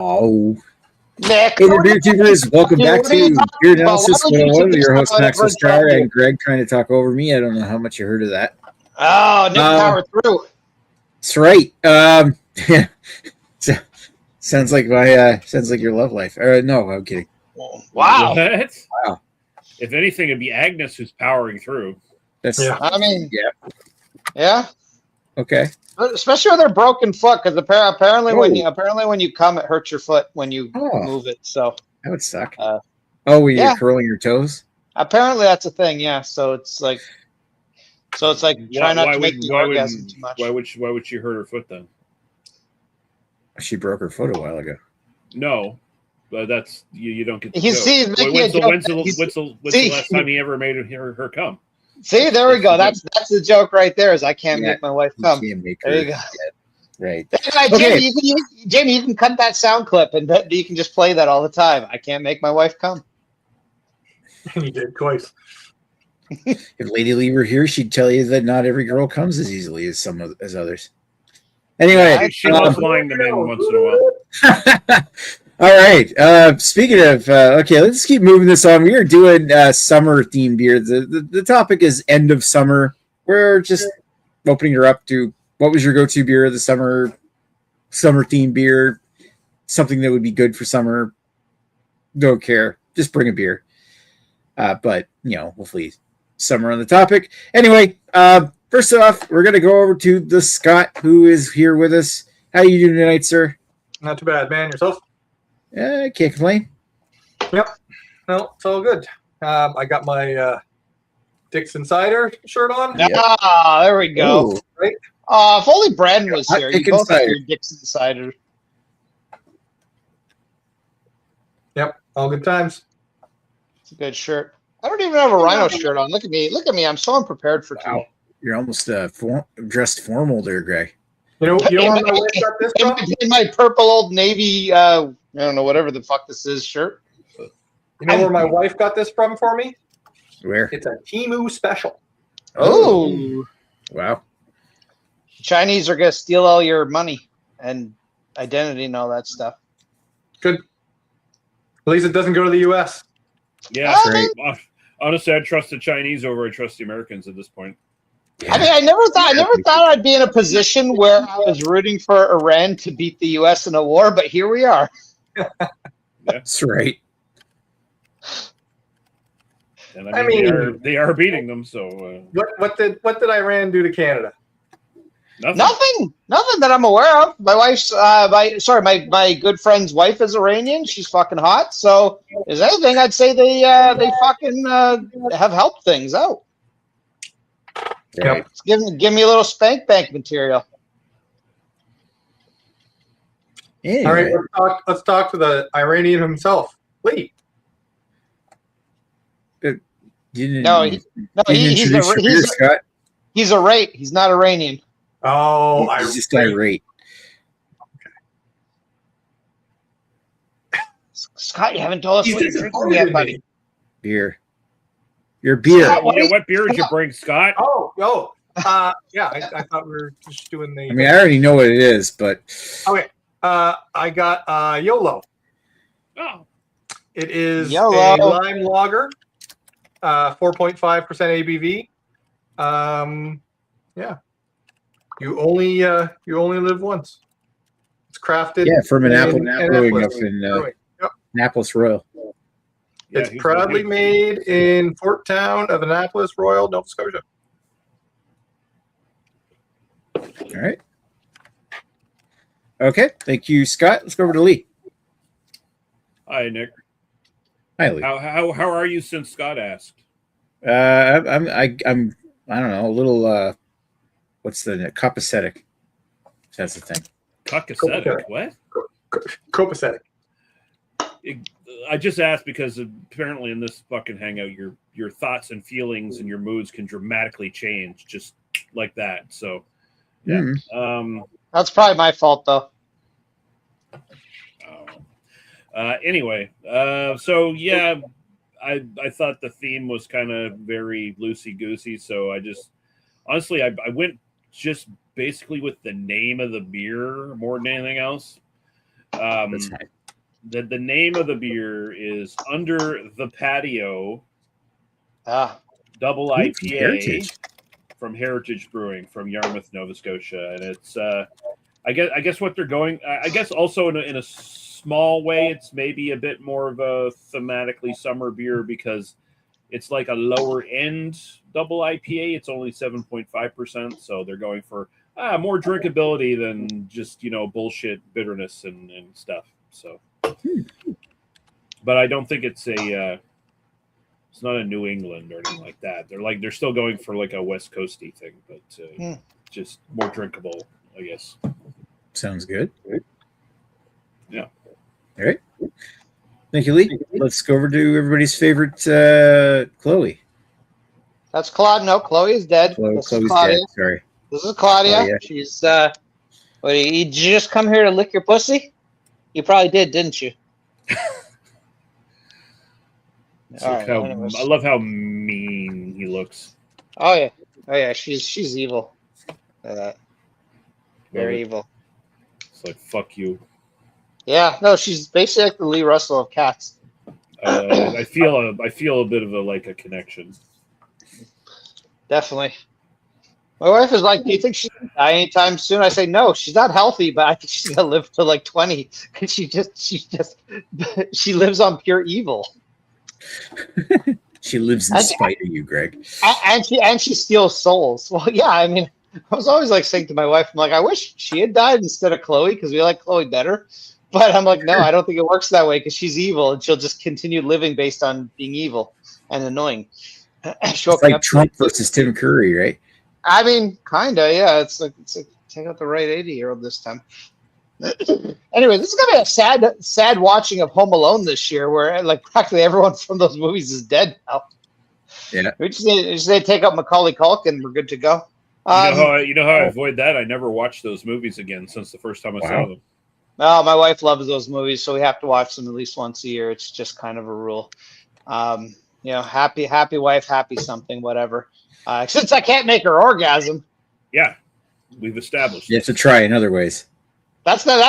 Oh. Nick, Hey, the Beer Tubers, welcome back what are you to talking Beer about? Analysis Why would you 101 with keep your host this Maxwell on Star every and Greg trying to talk over me. I don't know how much you heard of that. Oh, Nick powered through. That's right. Sounds like your love life. No, I'm kidding. Wow. What? Wow. If anything, it'd be Agnes who's powering through. I mean, yeah. Yeah. Okay. Especially with her broken foot, because apparently when you come, it hurts your foot when you move it. So that would suck. When you're curling your toes. Apparently that's a thing. Yeah. So it's like try not to make the orgasm too much. Why would she hurt her foot then? She broke her foot a while ago. No, but that's you don't get. When's the last time he ever made her come? See, there we go. That's the joke right there. Is I can't make my wife come. There you go. Right. Okay. Jamie, you can cut that sound clip and you can just play that all the time. I can't make my wife come. You did twice. If Lady Lee were here, she'd tell you that not every girl comes as easily as as others. Anyway, she loves lying to men once in a while. All right. Speaking of, okay, let's keep moving this on. We are doing summer themed beer. The topic is end of summer. We're just opening her up to what was your go-to beer of the summer themed beer, something that would be good for summer. Don't care. Just bring a beer. But, hopefully summer on the topic. Anyway, first off, we're going to go over to the Scott, who is here with us. How you doing tonight, sir? Not too bad, man. Yourself? Can't complain. Yep. No, it's all good. I got my Dick's Insider shirt on. Ah, there we go. Ooh. Right? If only Brandon was here. You both have your Dick's Insider. Yep. All good times. It's a good shirt. I don't even have a Rhino shirt on. Look at me. I'm so unprepared for today. You're almost dressed formal there, Greg. You know where my wife got this from? In my purple Old Navy, I don't know, whatever the fuck this is, shirt. You know where my wife got this from for me? Where? It's a Temu special. Oh. Wow. Chinese are going to steal all your money and identity and all that stuff. Good. At least it doesn't go to the U.S. Yeah, great. Honestly, I'd trust the Chinese over I trust the Americans at this point. I mean, I never thought I'd be in a position where I was rooting for Iran to beat the U.S. in a war, but here we are. That's right. And I mean, they are beating them. So what did Iran do to Canada? Nothing that I'm aware of. My wife's my good friend's wife is Iranian. She's fucking hot. So, is anything, I'd say they fucking have helped things out. Right. Give me a little spank bank material. Anyway. All right, let's talk to the Iranian himself, Lee. He's irate. He's not Iranian. Oh, he's just irate. Scott, you haven't told us what you're drinking yet, buddy. Beer. Your beer. What beer did you bring, Scott? Yeah, I thought we were just doing the. I mean, I already know what it is, but. Okay. I got YOLO. Oh. It is YOLO. a lime lager, 4.5% ABV. Yeah. You only live once. It's crafted. Yeah, from an apple brewing up in Annapolis Royal. It's proudly made in Fort Town of Annapolis Royal, Nova Scotia. All right. Okay. Thank you, Scott. Let's go over to Lee. Hi, Nick. Hi, Lee. How are you since Scott asked? I'm I don't know, a little what's the copacetic? That's the thing. Copacetic. What? Copacetic. I just asked because apparently in this fucking hangout, your thoughts and feelings and your moods can dramatically change just like that. So, yeah. Mm-hmm. That's probably my fault, though. Anyway, so yeah, I thought the theme was kind of very loosey-goosey. So I went just basically with the name of the beer more than anything else. That's fine. The name of the beer is Under the Patio Double IPA Heritage. from Heritage Brewing from Yarmouth, Nova Scotia, and it's I guess what they're going. I guess also in a small way, it's maybe a bit more of a thematically summer beer because it's like a lower end double IPA. It's only 7.5%, so they're going for more drinkability than just bullshit bitterness and stuff. So, but I don't think it's it's not a New England or anything like that. They're still going for like a West Coasty thing, but just more drinkable, I guess. Sounds good. Yeah. All right. Thank you, Lee. Let's go over to everybody's favorite, Chloe. That's Claudia. No, Chloe is dead. Chloe's is Claudia. dead. Sorry. This is Claudia. Claudia. She's what, you just come here to lick your pussy? You probably did, didn't you? I love how mean he looks. Oh yeah. She's evil. Very evil. It's like fuck you. Yeah, no, she's basically like the Lee Russell of cats. I feel a bit of a connection. Definitely. My wife is like, "Do you think she's gonna die anytime soon?" I say, "No, she's not healthy, but I think she's gonna live to like 20 because she lives on pure evil." She lives in spite of you, Greg. And she steals souls. Well, yeah, I mean, I was always like saying to my wife, I'm like, I wish she had died instead of Chloe because we like Chloe better. But I'm like, no, I don't think it works that way because she's evil and she'll just continue living based on being evil and annoying. It's like Trump versus Tim Curry, right? I mean, kinda, yeah. It's like take out the right 80-year-old this time. Anyway, this is gonna be a sad watching of Home Alone this year, where like practically everyone from those movies is dead now. Yeah, we just need to take up Macaulay Culkin. We're good to go. You know how I avoid that? I never watched those movies again since the first time I saw them. Oh, my wife loves those movies, so we have to watch them at least once a year. It's just kind of a rule. Happy wife, happy something, whatever. Since I can't make her orgasm. Yeah, we've established. You have to try in other ways. That's now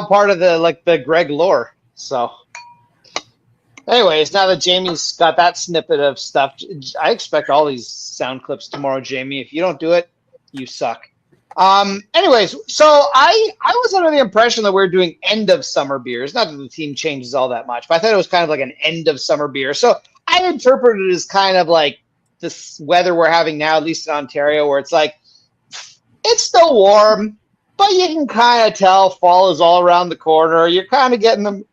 part of the Greg lore. So, anyways, now that Jamie's got that snippet of stuff, I expect all these sound clips tomorrow, Jamie. If you don't do it, you suck. Anyways, so I was under the impression that we're doing end of summer beers. Not that the theme changes all that much, but I thought it was kind of like an end of summer beer. So I interpreted it as kind of like this weather we're having now, at least in Ontario, where it's like it's still warm, but you can kind of tell fall is all around the corner. You're kind of getting them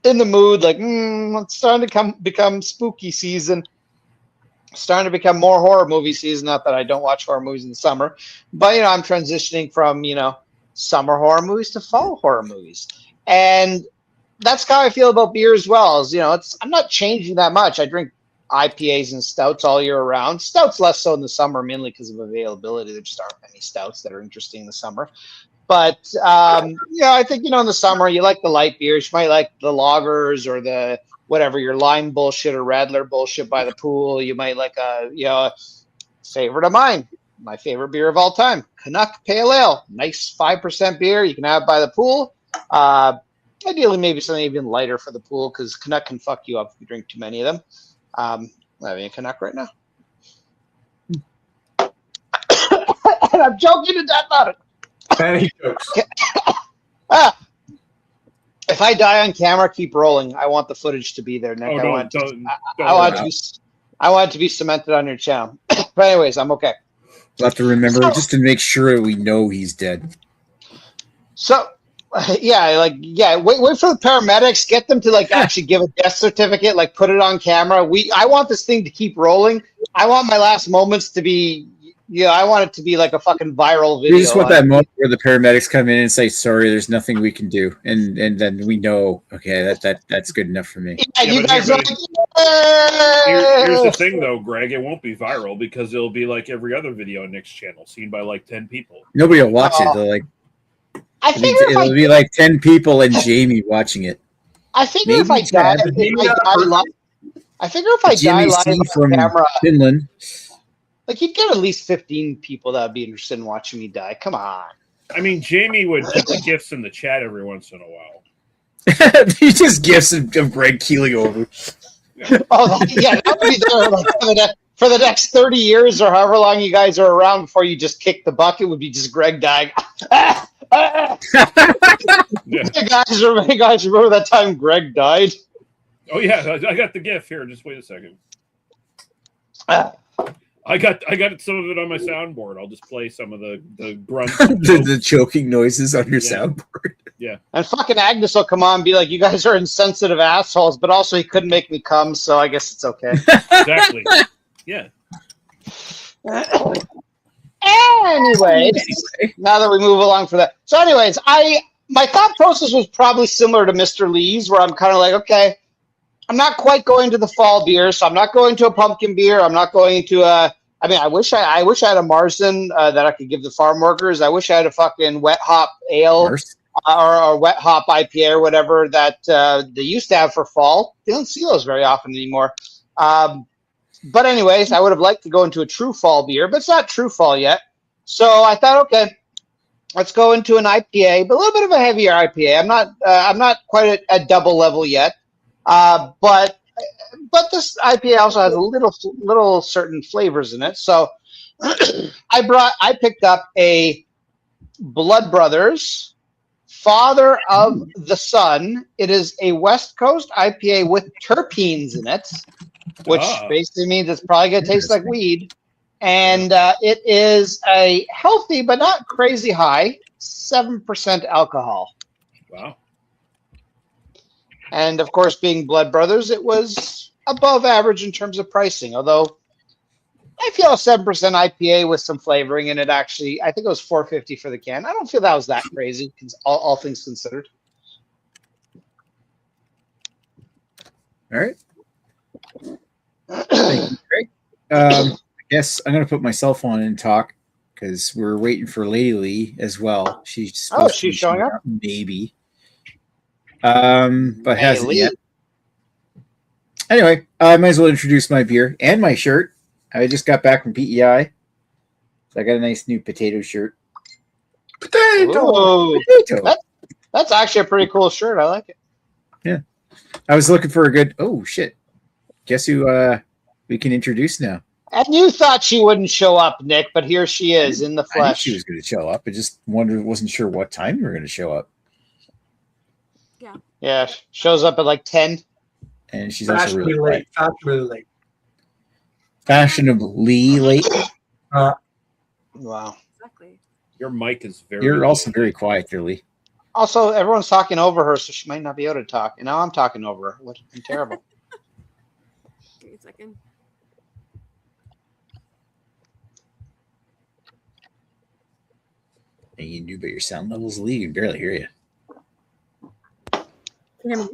in the mood, like it's starting to become spooky season. Starting to become more horror movie season. Not that I don't watch horror movies in the summer, but I'm transitioning from summer horror movies to fall horror movies, and that's how I feel about beer as well. As I'm not changing that much. I drink IPAs and stouts all year round. Stouts less so in the summer, mainly because of availability. There just aren't many stouts that are interesting in the summer. But I think in the summer you like the light beers. You might like the lagers or the whatever, your lime bullshit or Radler bullshit by the pool. You might like a favorite of mine, my favorite beer of all time, Canuck Pale Ale. Nice 5% beer you can have by the pool. Ideally, maybe something even lighter for the pool because Canuck can fuck you up if you drink too many of them. I'm having a Canuck right now. And I'm joking to death on it. Any jokes. If I die on camera, keep rolling. I want the footage to be there, Nick. I want it to be cemented on your channel. But anyways, I'm okay. We'll have to remember just to make sure we know he's dead. So, wait for the paramedics. Get them to actually give a death certificate. Put it on camera. I want this thing to keep rolling. I want my last moments to be. I want it to be like a fucking viral video. We just want that moment where the paramedics come in and say, "Sorry, there's nothing we can do," and then we know, okay, that's good enough for me. Yeah, you guys. Here's the thing, though, Greg. It won't be viral because it'll be like every other video on Nick's channel, seen by 10 people. Nobody will watch it. They'll it'll be like 10 people and Jamie watching it. I figure if I die live from camera, Finland. You'd get at least 15 people that would be interested in watching me die. Come on. I mean, Jamie would put the gifts in the chat every once in a while. He just gifts of Greg keeling over. Oh, yeah, that would be there like, for the next 30 years or however long you guys are around before you just kick the bucket. Would be just Greg dying. Yeah. Hey guys, remember that time Greg died? Oh yeah, I got the GIF here. Just wait a second. Ah. I got some of it on my soundboard. I'll just play some of the grunts. the choking noises on your soundboard. Yeah. And fucking Agnes will come on and be like, you guys are insensitive assholes, but also he couldn't make me come, so I guess it's okay. Exactly. Yeah. Anyways, now that we move along for that. So anyways, my thought process was probably similar to Mr. Lee's, where I'm kind of like, okay, I'm not quite going to the fall beer, so I'm not going to a pumpkin beer. I'm not going to I wish I had a Marsden that I could give the farm workers. I wish I had a fucking wet hop ale or a wet hop IPA or whatever that they used to have for fall. They don't see those very often anymore. But anyways, I would have liked to go into a true fall beer, but it's not true fall yet. So I thought, okay, let's go into an IPA, but a little bit of a heavier IPA. I'm not quite at double level yet, but this IPA also has a little certain flavors in it. So I picked up a Blood Brothers Father of the Sun. It is a West Coast IPA with terpenes in it, which basically means it's probably going to taste like weed. And it is a healthy but not crazy high 7% alcohol. Wow. And of course, being Blood Brothers, it was above average in terms of pricing. Although I feel a 7% IPA with some flavoring in it. Actually, I think it was $4.50 for the can. I don't feel that was that crazy, all things considered. All right. Thank you, Greg. I guess I'm going to put myself on and talk because we're waiting for Lady Lee as well. She's showing up? Maybe. But hasn't yet. Anyway, I might as well introduce my beer and my shirt. I just got back from PEI. So I got a nice new potato shirt. Potato! That's actually a pretty cool shirt. I like it. Yeah. I was looking for a good... Oh, shit. Guess who we can introduce now? And you thought she wouldn't show up, Nick, but here she is in the flesh. I knew she was going to show up. I just wasn't sure what time you were going to show up. Yeah, shows up at like 10. And she's also really late. Fashionably late. Fashionably late. Wow. Exactly. Your mic is very... You're also very quiet there, Lee. Also, everyone's talking over her, so she might not be able to talk. And now I'm talking over her. I'm terrible. Give me a second. And you knew about your sound levels, Lee. You can barely hear you. Can you hear me?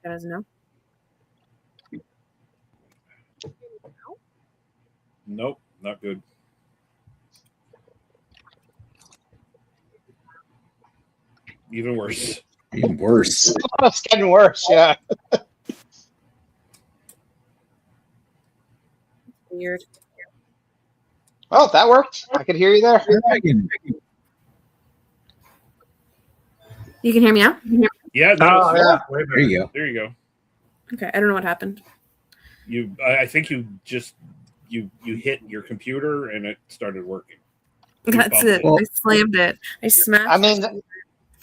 That doesn't know. Nope, not good. Even worse. Even worse. It's getting worse, yeah. Weird. Oh, that worked. I could hear you there. You can hear me now? Yeah, yeah. There you go. There you go. Okay, I don't know what happened. I think you just you hit your computer and it started working. That's it. Well, I slammed it. I smashed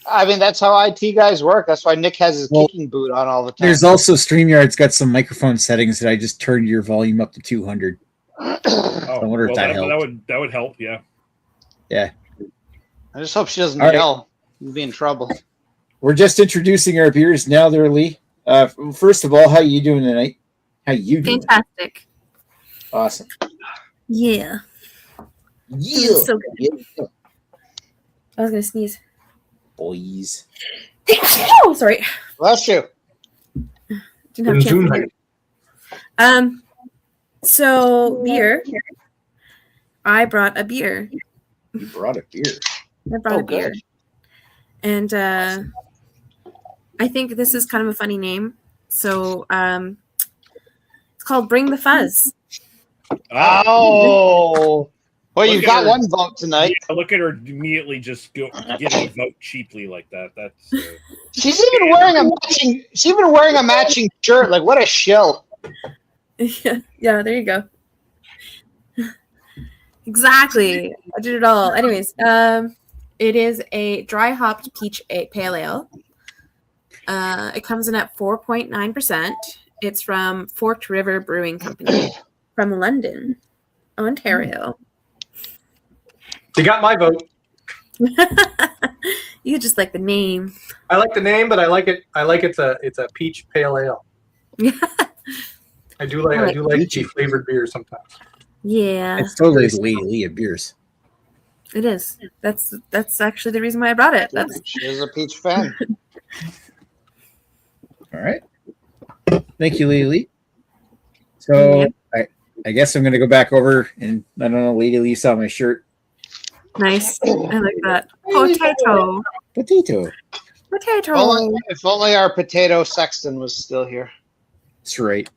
I mean, that's how IT guys work. That's why Nick has his kicking boot on all the time. There's also StreamYard's got some microphone settings that I just turned your volume up to 200. Oh, I wonder if that helped. That would help, yeah. Yeah. I just hope she doesn't yell. We'll be in trouble. We're just introducing our beers now there, Lee. First of all, how you doing tonight? How you doing? Fantastic. Awesome. Yeah. Yeah. So good. Yeah. I was going to sneeze. Boys. Oh, sorry. Bless you. Didn't have a chance to So, beer. I brought a beer. You brought a beer. I brought a beer. Good. And I think this is kind of a funny name. So it's called Bring the Fuzz. Oh. Well, you've got one vote tonight. Yeah, look at her immediately just getting a vote cheaply like that. That's She's even wearing a matching shirt. Like, what a shill. Yeah, there you go. Exactly. I did it all. Anyways, it is a dry hopped peach pale ale. It comes in at 4.9%. It's from Forked River Brewing Company from London, Ontario. You got my vote. You just like the name. I like the name, but I like it. It's a peach pale ale. I do like peach flavored beer sometimes. Yeah, It's totally Lady Lee of beers. it is. That's actually the reason why I brought it. She's a peach fan. All right. Thank you, Lady Lee. So I guess I'm going to go back over and I don't know, Lady Lee saw my shirt. Nice. I like that. Potato. If only our potato sexton was still here. That's right.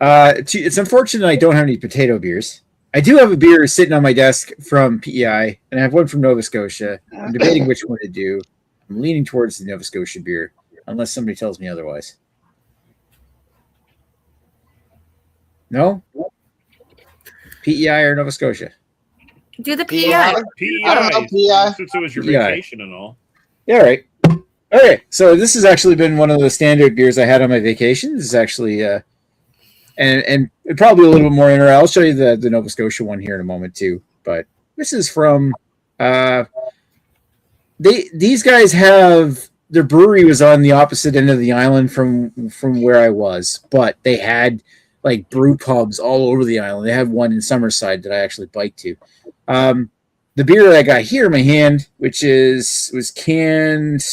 It's unfortunate I don't have any potato beers. I do have a beer sitting on my desk from PEI, and I have one from Nova Scotia. I'm debating which one to do. I'm leaning towards the Nova Scotia beer, unless somebody tells me otherwise. No? PEI or Nova Scotia? Do the PEI. PEI. PEI. I don't know, PEI. Since it was your PEI. vacation and all. Yeah, all right. Okay, so this has actually been one of the standard beers I had on my vacation. This is actually, and probably a little bit more interesting. I'll show you the Nova Scotia one here in a moment too. But this is from, these guys have, their brewery was on the opposite end of the island from where I was, but they had like brew pubs all over the island. They had one in Summerside that I actually biked to. The beer that I got here in my hand, which was canned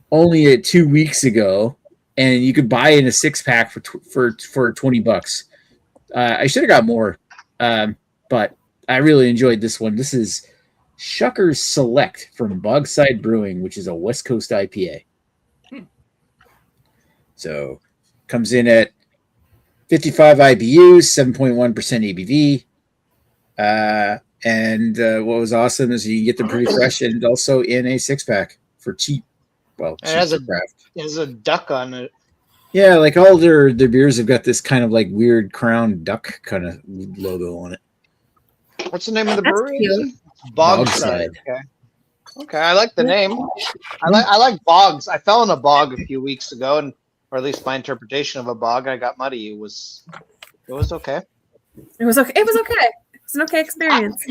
only 2 weeks ago, and you could buy it in a 6-pack for $20. I should have got more, but I really enjoyed this one. This is Shuckers Select from Bogside Brewing, which is a West Coast IPA. So comes in at 55 IBUs, 7.1% ABV. And what was awesome is you can get them pretty fresh and also in a 6-pack for cheap. Well, It has cheap craft. It has a duck on it. Yeah, like all their beers have got this kind of like weird crown duck kind of logo on it. What's the name of the That's brewery? cute. Bogside. Okay, I like the name. I like bogs. I fell in a bog a few weeks ago, or at least my interpretation of a bog. I got muddy. It was okay. It was okay. It's an okay experience.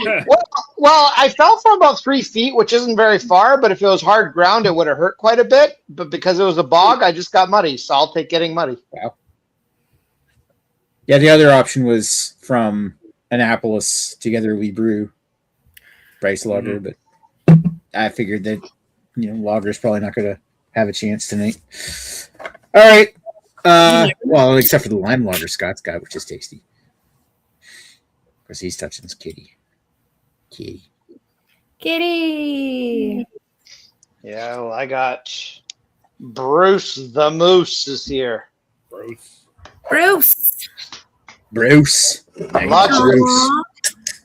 Well, I fell from about 3 feet, which isn't very far, but if it was hard ground, it would have hurt quite a bit. But because it was a bog, I just got muddy, so I'll take getting muddy. Wow. Yeah, the other option was from Annapolis, Together We Brew, Bryce Lager, but I figured that Lager's probably not going to have a chance tonight. All right. Well, except for the lime lager Scott's got, which is tasty. Of course, he's touching his kitty. Kitty. Yeah, well, I got Bruce the Moose is here. Bruce. Bruce. Lots of Bruce.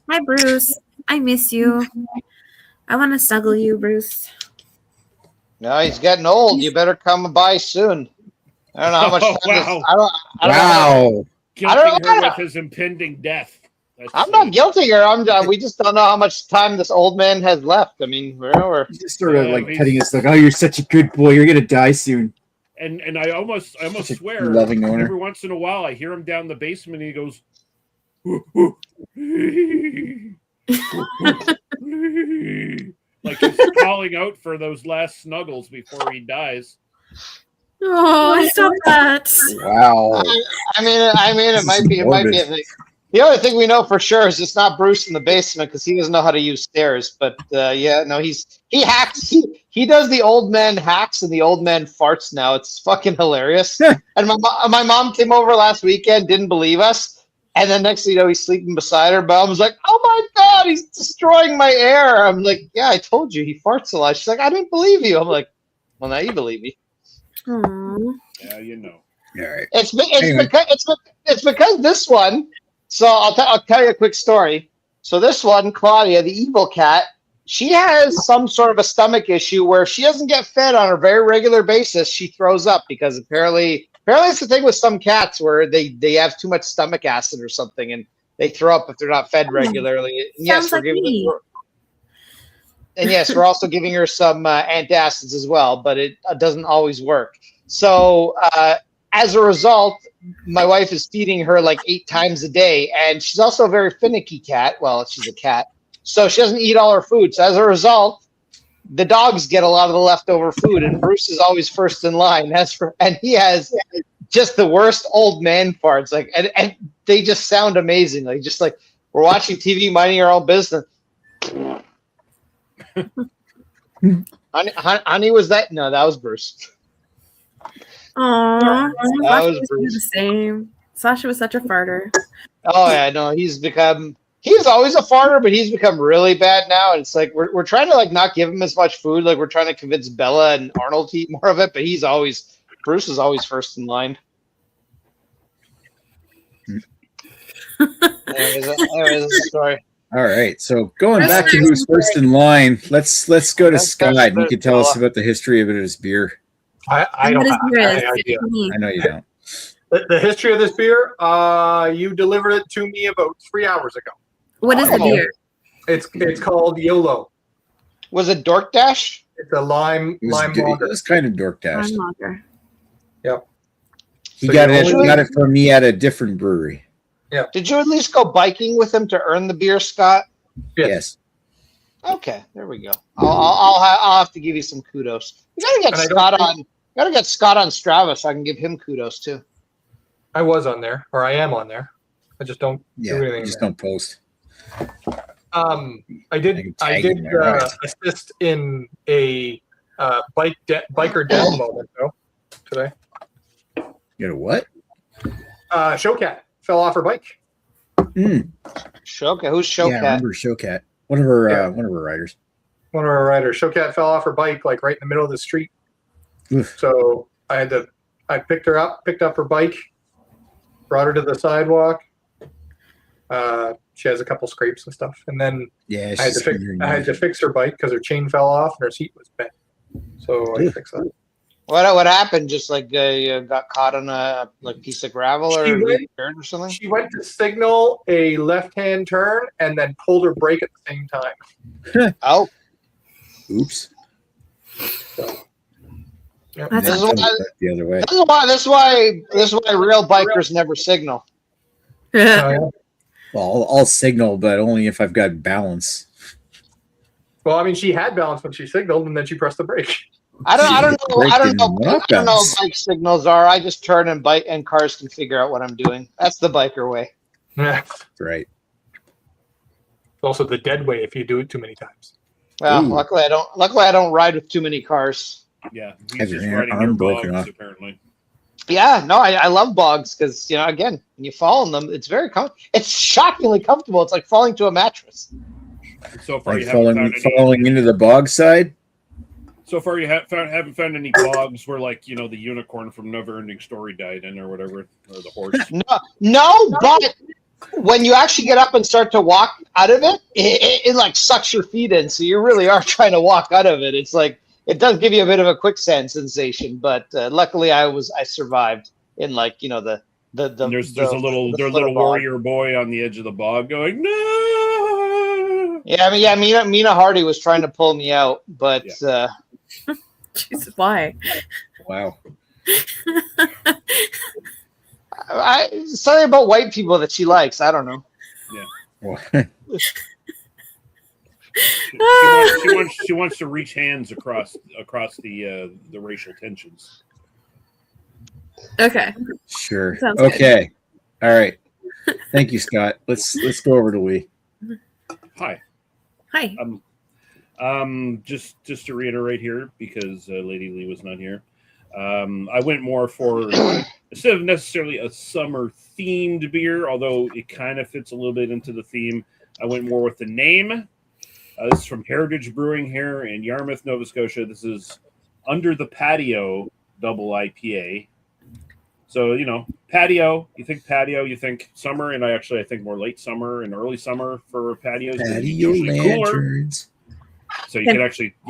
Hi, Bruce. I miss you. I want to snuggle you, Bruce. No, he's getting old. You better come by soon. I don't know how much time Wow. I don't know. Guilting her with his impending death. I'm not guilty here. We just don't know how much time this old man has left. I mean, we're He's just sort of like petting us, like, "Oh, you're such a good boy. You're gonna die soon." And I almost swear loving owner. every once in a while I hear him down the basement and he goes like he's calling out for those last snuggles before he dies. Oh, stop that. Wow. I mean, it might be a thing. The other thing we know for sure is it's not Bruce in the basement because he doesn't know how to use stairs. But he hacks. He does the old man hacks and the old man farts now. It's fucking hilarious. And my mom came over last weekend, didn't believe us, and then next thing you know, he's sleeping beside her. Mom was like, "Oh my god, he's destroying my air." I'm like, "Yeah, I told you he farts a lot." She's like, "I didn't believe you." I'm like, "Well, now you believe me." Aww. Yeah, you know. All right. It's because this one So I'll tell you a quick story. So this one, Claudia, the evil cat, she has some sort of a stomach issue where she doesn't get fed on a very regular basis. She throws up because apparently it's the thing with some cats where they have too much stomach acid or something and they throw up if they're not fed regularly. And Sounds like me. We're also giving her some antacids as well, but it doesn't always work. So as a result, my wife is feeding her like 8 times a day, and she's also a very finicky cat. Well, she's a cat, so she doesn't eat all her food. So as a result, the dogs get a lot of the leftover food, and Bruce is always first in line. And he has just the worst old man farts, like, and they just sound amazing. Like just like we're watching TV, minding our own business. honey, was that? No, that was Bruce. Aww, That was Sasha Bruce. was the same. Sasha was such a farter. Oh yeah, no, he's always a farter, but he's become really bad now. And it's like we're trying to like not give him as much food. Like we're trying to convince Bella and Arnold to eat more of it, but Bruce is always first in line. Anyways, that's the story. All right, so going back to who's first in line, let's go to Scott. You can tell us about the history of this beer. I don't have any idea. I know you don't. The history of this beer, you delivered it to me about 3 hours ago. What is the beer? It's called YOLO. Was it Dork Dash? It's a lime lager. It was kind of Dork Dash. Yep. He got it from me at a different brewery. Yeah. Did you at least go biking with him to earn the beer, Scott? Yes. Okay, there we go. I'll have to give you some kudos. You gotta get Scott on. Gotta get Scott on Strava so I can give him kudos too. I was on there, or I am on there. I just don't do anything. Just don't post. I did assist in a biker down moment though today. You know what? Showcat fell off her bike. Showcat, who's Showcat? Yeah, I remember Showcat. One of her riders. One of our riders. Showcat fell off her bike like right in the middle of the street. Oof. So I picked up her bike, brought her to the sidewalk. She has a couple scrapes and stuff, and then I had to fix her bike because her chain fell off and her seat was bent. So I fixed that. What happened? Just like got caught on a piece of gravel or dirt or something? She went to signal a left-hand turn and then pulled her brake at the same time. Oh, oops. So, yep. This is why real bikers never signal. Well, I'll signal, but only if I've got balance. Well, I mean, she had balance when she signaled, and then she pressed the brake. I don't know what bike signals are. I just turn and bike, and cars can figure out what I'm doing. That's the biker way. Yeah, right. It's also the dead way if you do it too many times. Well, luckily I don't ride with too many cars. Yeah, he's just riding your bogs, apparently. Yeah, no, I love bogs because again, when you fall in them, it's it's shockingly comfortable. It's like falling to a mattress. So far, like falling into the bog side. So far, you haven't found any bogs where, like, the unicorn from Neverending Story died in, or whatever, or the horse. No, but when you actually get up and start to walk out of it, it like sucks your feet in. So you really are trying to walk out of it. It's like it does give you a bit of a quicksand sensation, but luckily I survived in like the. There's a little warrior boy on the edge of the bog going no. Yeah, Mina Hardy was trying to pull me out, but. Yeah. Jesus, why? Wow. Something about white people that she likes. I don't know. Yeah. she wants to reach hands across the racial tensions. Okay. Sure. Okay. Good. All right. Thank you, Scott. Let's go over to Lee. Hi. Just to reiterate here, because Lady Lee was not here, I went more for instead of necessarily a summer themed beer, although it kind of fits a little bit into the theme. I went more with the name. This is from Heritage Brewing here in Yarmouth, Nova Scotia. This is Under the Patio Double IPA. So, patio, you think summer, and I think more late summer and early summer for patios. Patio lanterns. Cooler, so you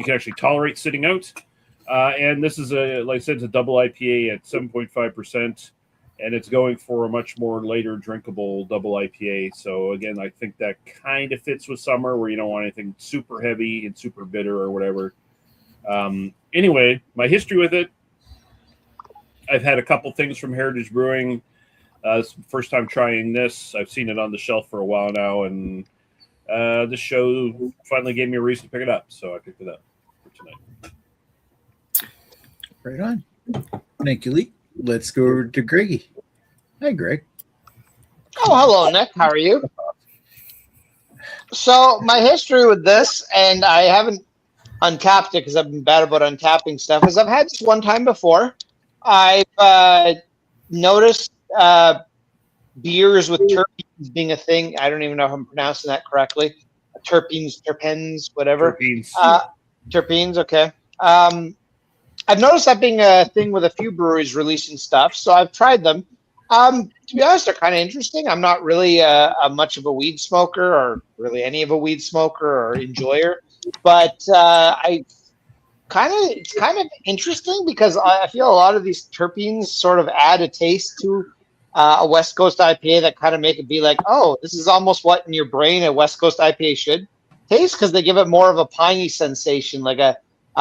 can actually tolerate sitting out. And this is like I said, it's a double IPA at 7.5%, and it's going for a much more later drinkable double IPA. So again, I think that kind of fits with summer, where you don't want anything super heavy and super bitter or whatever. Anyway, my history with it. I've had a couple things from Heritage Brewing. It's the first time trying this. I've seen it on the shelf for a while now, and this show finally gave me a reason to pick it up, so I picked it up for tonight. Right on. Thank you, Lee. Let's go to Greggy. Hi, Greg. Oh, hello, Nick. How are you? So my history with this, and I haven't untapped it because I've been bad about untapping stuff, is I've had this one time before. I've noticed beers with terpenes being a thing. I don't even know if I'm pronouncing that correctly. Terpenes, whatever. Terpenes, okay. I've noticed that being a thing with a few breweries releasing stuff, so I've tried them. To be honest, they're kind of interesting. I'm not really much of a weed smoker, or really any of a weed smoker or enjoyer, but it's kind of interesting because I feel a lot of these terpenes sort of add a taste to a West Coast IPA that kind of make it be like, oh, this is almost what in your brain a West Coast IPA should taste, because they give it more of a piney sensation, like a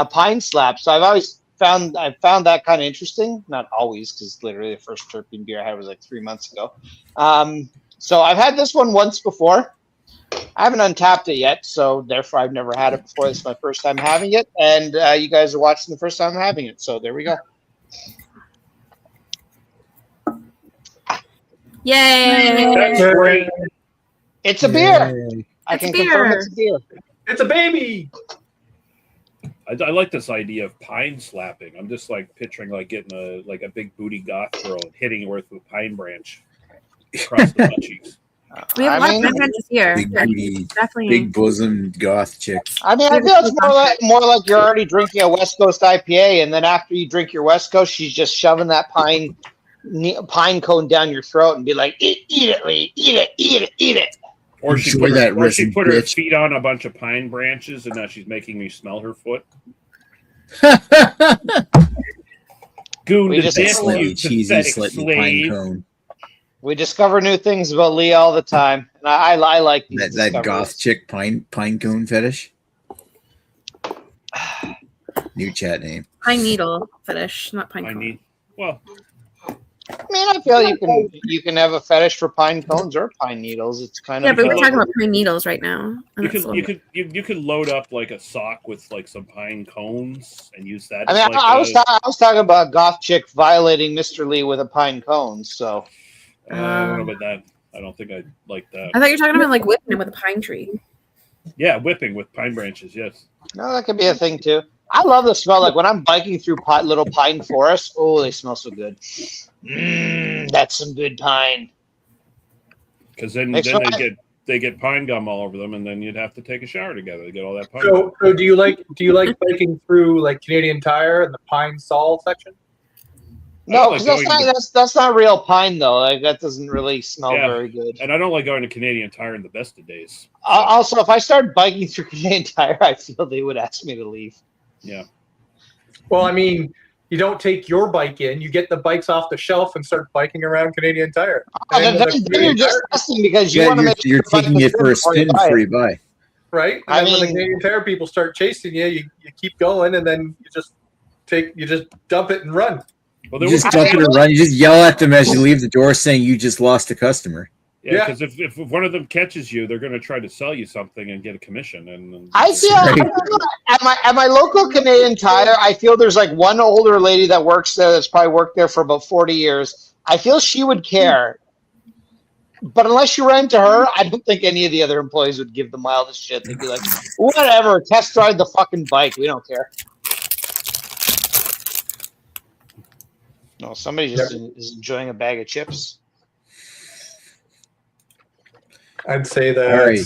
pine slap. So I've found that kind of interesting. Not always, because literally the first terpene beer I had was like 3 months ago. So I've had this one once before. I haven't untapped it yet, so therefore I've never had it before. This is my first time having it, and you guys are watching the first time I'm having it, so there we go. Yay! That's great. It's a beer. Yay. I can confirm it's a beer. It's a baby. I like this idea of pine slapping. I'm just like picturing like getting a big booty goth girl and hitting her with a pine branch across the butt cheeks. We have a lot of branches here. Big booty, Definitely. big bosom goth chick. I mean, I feel it's more like you're already drinking a West Coast IPA, and then after you drink your West Coast, she's just shoving that pine cone down your throat and be like, eat it, Lee, eat it. Or she put her feet on a bunch of pine branches, and now she's making me smell her foot. Goon, We just you cheesy, pathetic slightly pine slave. cone. We discover new things about Lee all the time, and I like these That goth chick pine cone fetish. New chat name. Pine needle fetish, not pine cone. I mean, I feel you can have a fetish for pine cones or pine needles. It's kind of but we're talking about pine needles right now. You could load up like a sock with like some pine cones and use that. I mean, I was talking about a goth chick violating Mr. Lee with a pine cone. So I don't know about that. I don't think I'd like that. I thought you were talking about like whipping it with a pine tree. Yeah, whipping with pine branches. Yes. No, that could be a thing too. I love the smell. Like when I'm biking through little pine forests. Oh, they smell so good. That's some good pine. Because then they get pine gum all over them, and then you'd have to take a shower together to get all that pine. So do you like biking through like Canadian Tire and the Pine Sol section? No, because that's not real pine though. Like that doesn't really smell very good. And I don't like going to Canadian Tire in the best of days. Also, if I started biking through Canadian Tire, I feel they would ask me to leave. Yeah. Well, I mean, you don't take your bike in. You get the bikes off the shelf and start biking around Canadian Tire. Then you're just testing because you want to make sure you're taking it for a spin before you buy. Right? And when the Canadian Tire people start chasing you, you keep going, and then you just dump it and run. Well, you just dump it and run. You just yell at them as you leave the door, saying you just lost a customer. Yeah, because if one of them catches you, they're going to try to sell you something and get a commission. And I feel at my local Canadian Tire, I feel there's like one older lady that works there that's probably worked there for about 40 years. I feel she would care. But unless you ran to her, I don't think any of the other employees would give the mildest shit. They'd be like, whatever, test drive the fucking bike. We don't care. No, somebody just is enjoying a bag of chips. I'd say that. All right.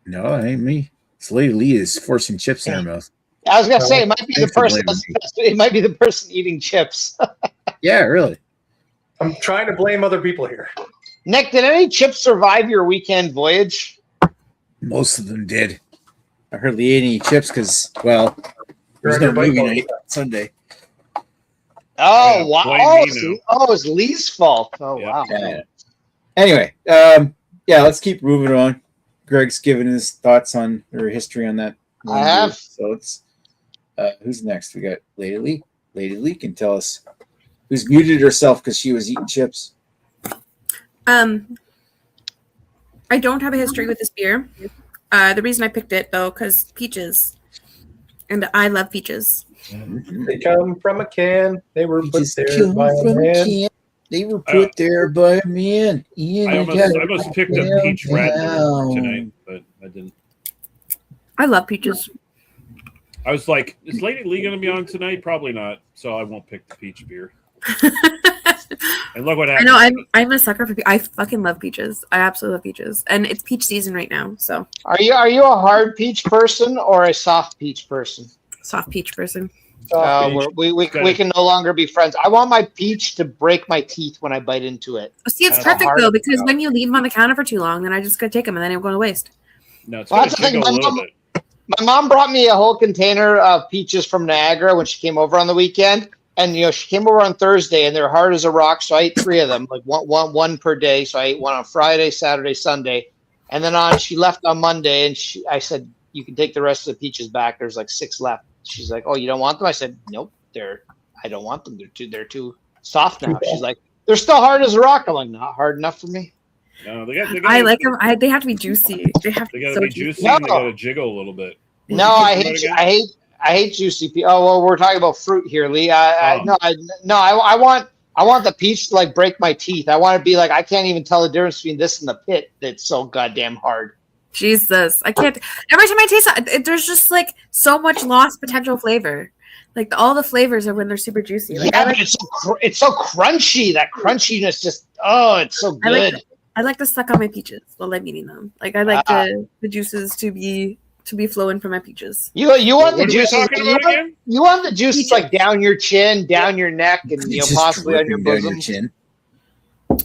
No, it ain't me. It's Lady Lee is forcing chips in her mouth. I was gonna say it might be the person. It might be the person eating chips. Yeah, really. I'm trying to blame other people here. Nick, did any chips survive your weekend voyage? Most of them did. I hardly ate any chips because, well, there's no movie night Sunday. Oh, wow. It's Lee's fault. Oh, Yeah. wow. Yeah. Anyway, let's keep moving on. Greg's given his thoughts on or history on that. I have. So it's who's next? We got Lady Lee. Lady Lee can tell us who's muted herself because she was eating chips. I don't have a history with this beer. The reason I picked it though, because peaches, and I love peaches. They come from a can. They were put there by a man. They were put there by a man. I almost picked a peach radler tonight, but I didn't. I love peaches. I was like, is Lady Lee going to be on tonight? Probably not, so I won't pick the peach beer. And look what happened. I know, I'm a sucker for peaches. I fucking love peaches. I absolutely love peaches. And it's peach season right now, so. Are you a hard peach person or a soft peach person? Soft peach person. We can no longer be friends. I want my peach to break my teeth when I bite into it. See, it's perfect though, because when you leave them on the counter for too long, then I just gotta take them and then they're going to waste. No, it's going to jiggle a little bit. My mom brought me a whole container of peaches from Niagara when she came over on the weekend. And, she came over on Thursday and they're hard as a rock. So I ate 3 of them, like one per day. So I ate one on Friday, Saturday, Sunday. And then she left on Monday and I said, you can take the rest of the peaches back. There's like 6 left. She's like, oh, you don't want them? I said, nope, I don't want them. They're too soft now. She's like, they're still hard as a rock. I'm like, not hard enough for me. No, they got I like them. They have to be juicy. They got to be juicy and they got to jiggle a little bit. No, I hate juicy peach. Oh well, we're talking about fruit here, Lee. I want the peach to like break my teeth. I want to be like I can't even tell the difference between this and the pit. That's so goddamn hard. Jesus, I can't. Every time I taste it, there's just like so much lost potential flavor. Like all the flavors are when they're super juicy. Like, but it's so crunchy. that crunchiness just it's so good. I like to suck on my peaches while I'm eating them. Like I like the juices to be flowing from my peaches. You want the juices? You want the juices like down your chin, down your neck, and possibly on your bosom. Your chin.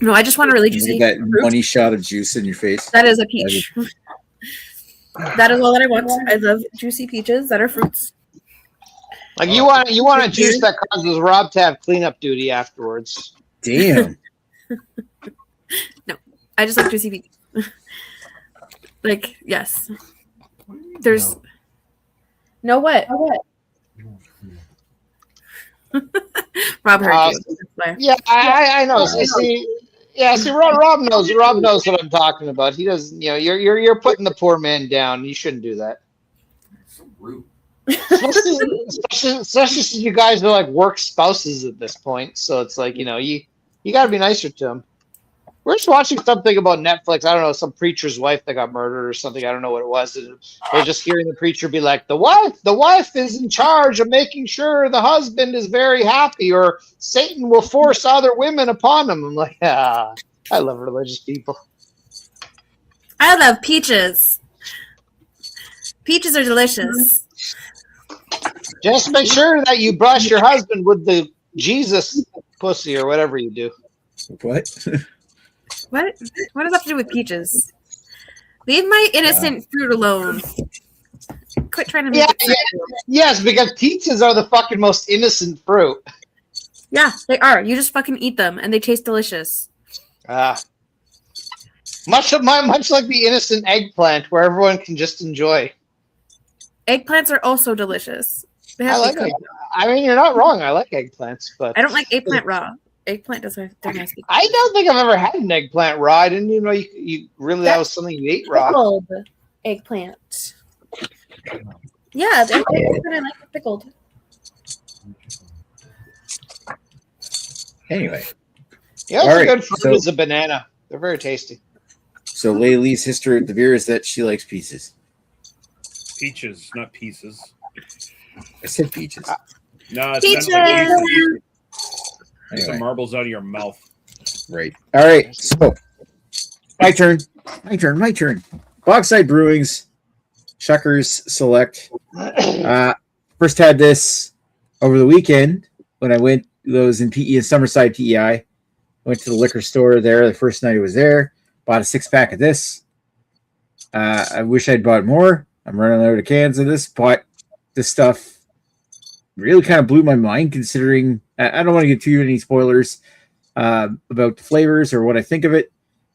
No, I just want a really juicy. That money shot of juice in your face. That is a peach. That is all that I want. I love juicy peaches that are fruits. Like you want a juice that causes Rob to have cleanup duty afterwards. Damn. No, I just like juicy peaches. Like yes. There's no what? Rob heard you. Yeah, I know. See, Rob knows. Rob knows what I'm talking about. He doesn't. You're putting the poor man down. You shouldn't do that. So rude. Especially since you guys are like work spouses at this point. So it's like you got to be nicer to him. We're just watching something about Netflix. I don't know, some preacher's wife that got murdered or something. I don't know what it was. We're just hearing the preacher be like, the wife is in charge of making sure the husband is very happy or Satan will force other women upon him. I'm like, I love religious people. I love peaches. Peaches are delicious. Just make sure that you brush your husband with the Jesus pussy or whatever you do. What? What does that have to do with peaches? Leave my innocent fruit alone. Quit trying to make it. Yes, because peaches are the fucking most innocent fruit. Yeah, they are. You just fucking eat them, and they taste delicious. Much like the innocent eggplant, where everyone can just enjoy. Eggplants are also delicious. I like them. I mean, you're not wrong. I like eggplants, but I don't like eggplant raw. Eggplant doesn't have nasty. I don't think I've ever had an eggplant raw. I didn't even know you really that was something you ate raw. Pickled eggplant. Yeah, the eggplant I like pickled. Anyway. Yeah, it's a good fruit is a banana. They're very tasty. So Laylee's history with the beer is that she likes pieces. Peaches, not pieces. I said peaches. No, it's peaches. Get some marbles out of your mouth. Right. All right. So my turn. Bogside Brewing's Shuckers Select. First had this over the weekend when I was in PE in Summerside PEI. Went to the liquor store there the first night I was there. Bought a 6-pack of this. I wish I'd bought more. I'm running out of cans of this, but this stuff really kind of blew my mind considering I don't want to get too many spoilers about the flavors or what I think of it,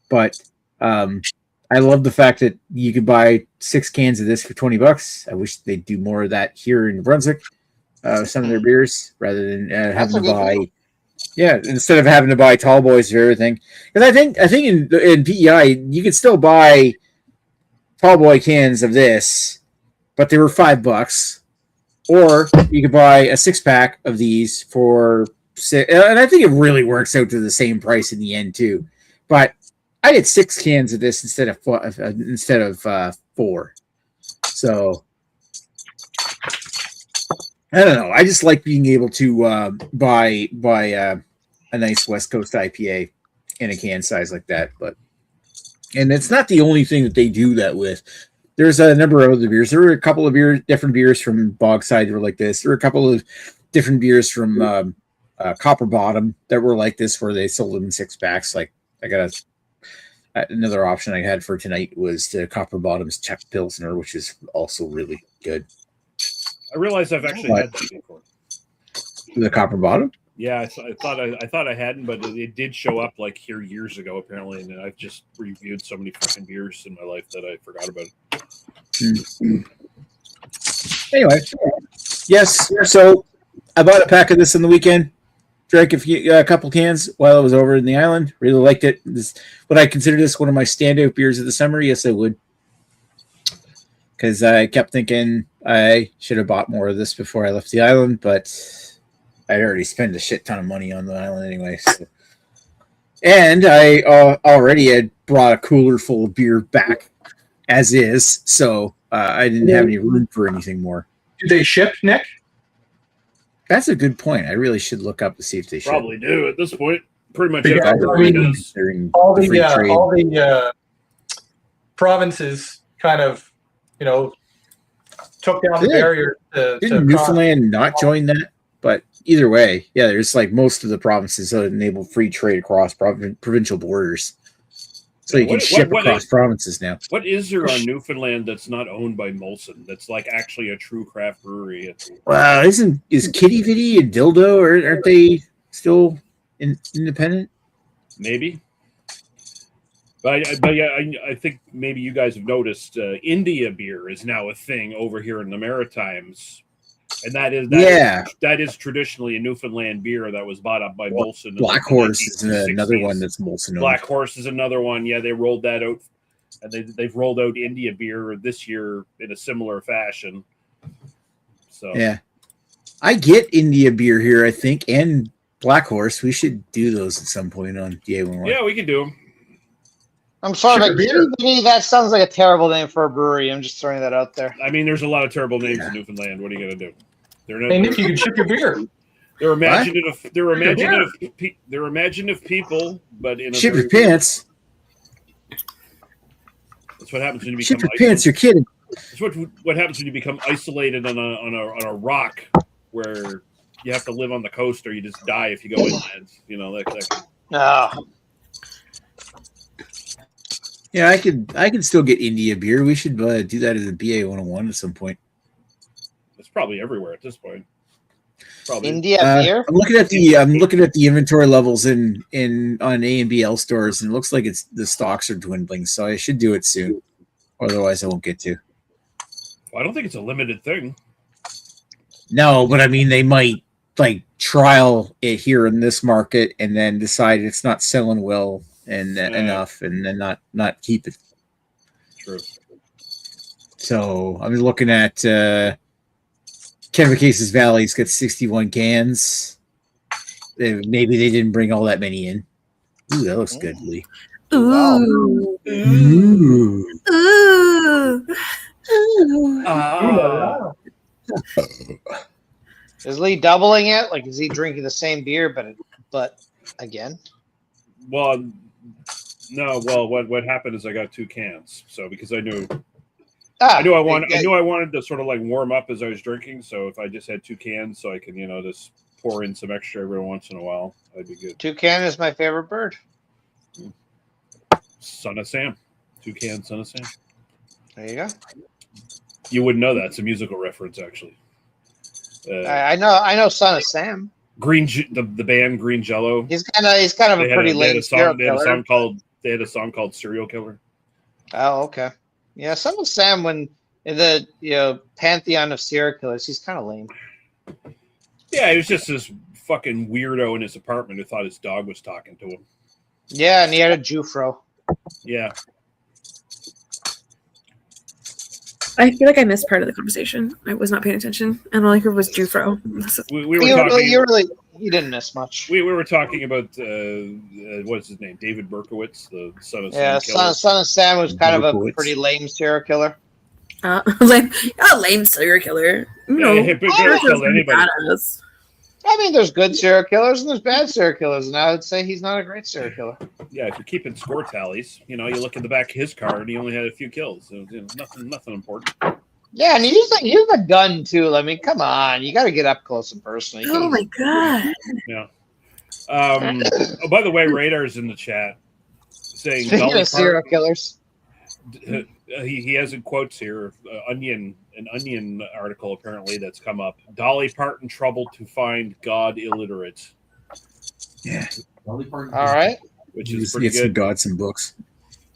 but I love the fact that you could buy 6 cans of this for $20. I wish they'd do more of that here in New Brunswick, some of their beers, rather than having to buy. Yeah, instead of having to buy tall boys for everything. Because I think in PEI you could still buy tall boy cans of this, but they were $5. Or you could buy a 6-pack of these for $6, and I think it really works out to the same price in the end too. But I get 6 cans of this instead of 4. So I don't know. I just like being able to buy a nice West Coast IPA in a can size like that. And it's not the only thing that they do that with. There's a number of other beers. There were a couple of different beers from Bogside that were like this. There were a couple of different beers from Copper Bottom that were like this, where they sold them in 6-packs. Like I got another option I had for tonight was the Copper Bottom's Czech Pilsner, which is also really good. I realize I've actually had that before. The Copper Bottom? Yeah, I thought I hadn't, but it did show up like here years ago apparently, and I've just reviewed so many fucking beers in my life that I forgot about it. Mm-hmm. Anyway, yes. So I bought a pack of this on the weekend. Drank a couple cans while I was over in the island. Really liked it. Would I consider this one of my standout beers of the summer? Yes, I would. Because I kept thinking I should have bought more of this before I left the island, but I'd already spent a shit ton of money on the island anyway. So. And I already had brought a cooler full of beer back as is, so I didn't have any room for anything more. Do they ship, Nick? That's a good point. I really should look up to see if they ship. Probably do at this point. Pretty much Yeah, every does. all the provinces kind of, took down the barrier Didn't Newfoundland not join that? But either way, yeah, there's like most of the provinces that enable free trade across provincial borders. So you can ship across provinces now. What is there on Newfoundland that's not owned by Molson? That's like actually a true craft brewery. Well, is Kitty Vitty and Dildo, or aren't they still independent? Maybe. But yeah, I think maybe you guys have noticed India beer is now a thing over here in the Maritimes. And that is traditionally a Newfoundland beer that was bought up by Molson. Black Horse is another one that's Molson. Black Horse is another one. Yeah, they rolled that out. And they've rolled out India beer this year in a similar fashion. So yeah, I get India beer here, I think, and Black Horse. We should do those at some point on DA1. Yeah, we can do them. I'm sorry, but that sounds like a terrible name for a brewery. I'm just throwing that out there. I mean, there's a lot of terrible names in Newfoundland. What are you going to do? Hey, Nick, you can ship your beer. They're imaginative. They're imaginative people, but in ship your pants. That's what happens when you become. Ship your pants. You're kidding. That's what happens when you become isolated on a rock where you have to live on the coast, or you just die if you go inland. No. Yeah, I could still get India beer. We should do that as a BA 101 at some point. It's probably everywhere at this point. Probably India beer. I'm looking at the inventory levels on A and BL stores, and it looks like the stocks are dwindling. So I should do it soon, otherwise I won't get to. Well, I don't think it's a limited thing. No, but I mean they might like trial it here in this market and then decide it's not selling well and enough, and then not keep it. True. So I'm looking at Kevin Case's Valley's got 61 cans. Maybe they didn't bring all that many in. Ooh, that looks good, Lee. Ooh. Ooh. Ooh. Is Lee doubling it? Like, is he drinking the same beer, but again? Well, no. Well, what happened is I got 2 cans. So because I knew I wanted to sort of like warm up as I was drinking. So if I just had 2 cans, so I can just pour in some extra every once in a while. That'd be good. Toucan is my favorite bird. Son of Sam. Toucan, Son of Sam. There you go. You wouldn't know that. It's a musical reference, actually. I know Son of Sam. The band Green Jello. He's kind of a pretty lame serial killer. They had a song called Serial Killer. Oh, okay. Yeah, Son of Sam, when in the pantheon of serial killers, he's kind of lame. Yeah, he was just this fucking weirdo in his apartment who thought his dog was talking to him. Yeah, and he had a Jufro. Yeah. I feel like I missed part of the conversation. I was not paying attention, and all I heard was Jufro. We were talking. You didn't miss much. We were talking about what's his name, David Berkowitz, the son of Sam. Yeah, Son of Sam was kind of a pretty lame serial killer. Lame serial killer. Killed anybody. I mean, there's good serial killers and there's bad serial killers, and I would say he's not a great serial killer. Yeah, if you're keeping score tallies, you look at the back of his car and he only had a few kills. So, nothing important. Yeah, and he used a gun too. I mean, come on, you got to get up close and personal. Oh my god. Yeah. By the way, Radar's in the chat saying Speaking of serial killers. He has in quotes here an Onion article apparently that's come up. Dolly Parton troubled to find God illiterate. Yeah. All right. Which is pretty good. Some gods and books.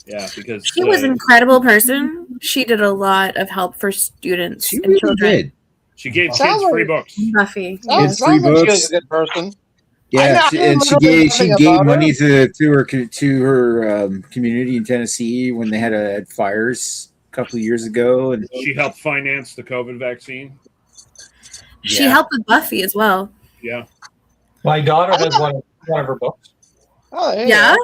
Yeah, because she was an incredible person. She did a lot of help for students She and really children. did. She gave kids free books. Buffy. Sounds like she was a good person. Yeah, she gave money to her community in Tennessee when they had fires a couple of years ago, and she helped finance the COVID vaccine. She helped with Buffy as well. Yeah, my daughter has one of her books. Oh, yeah.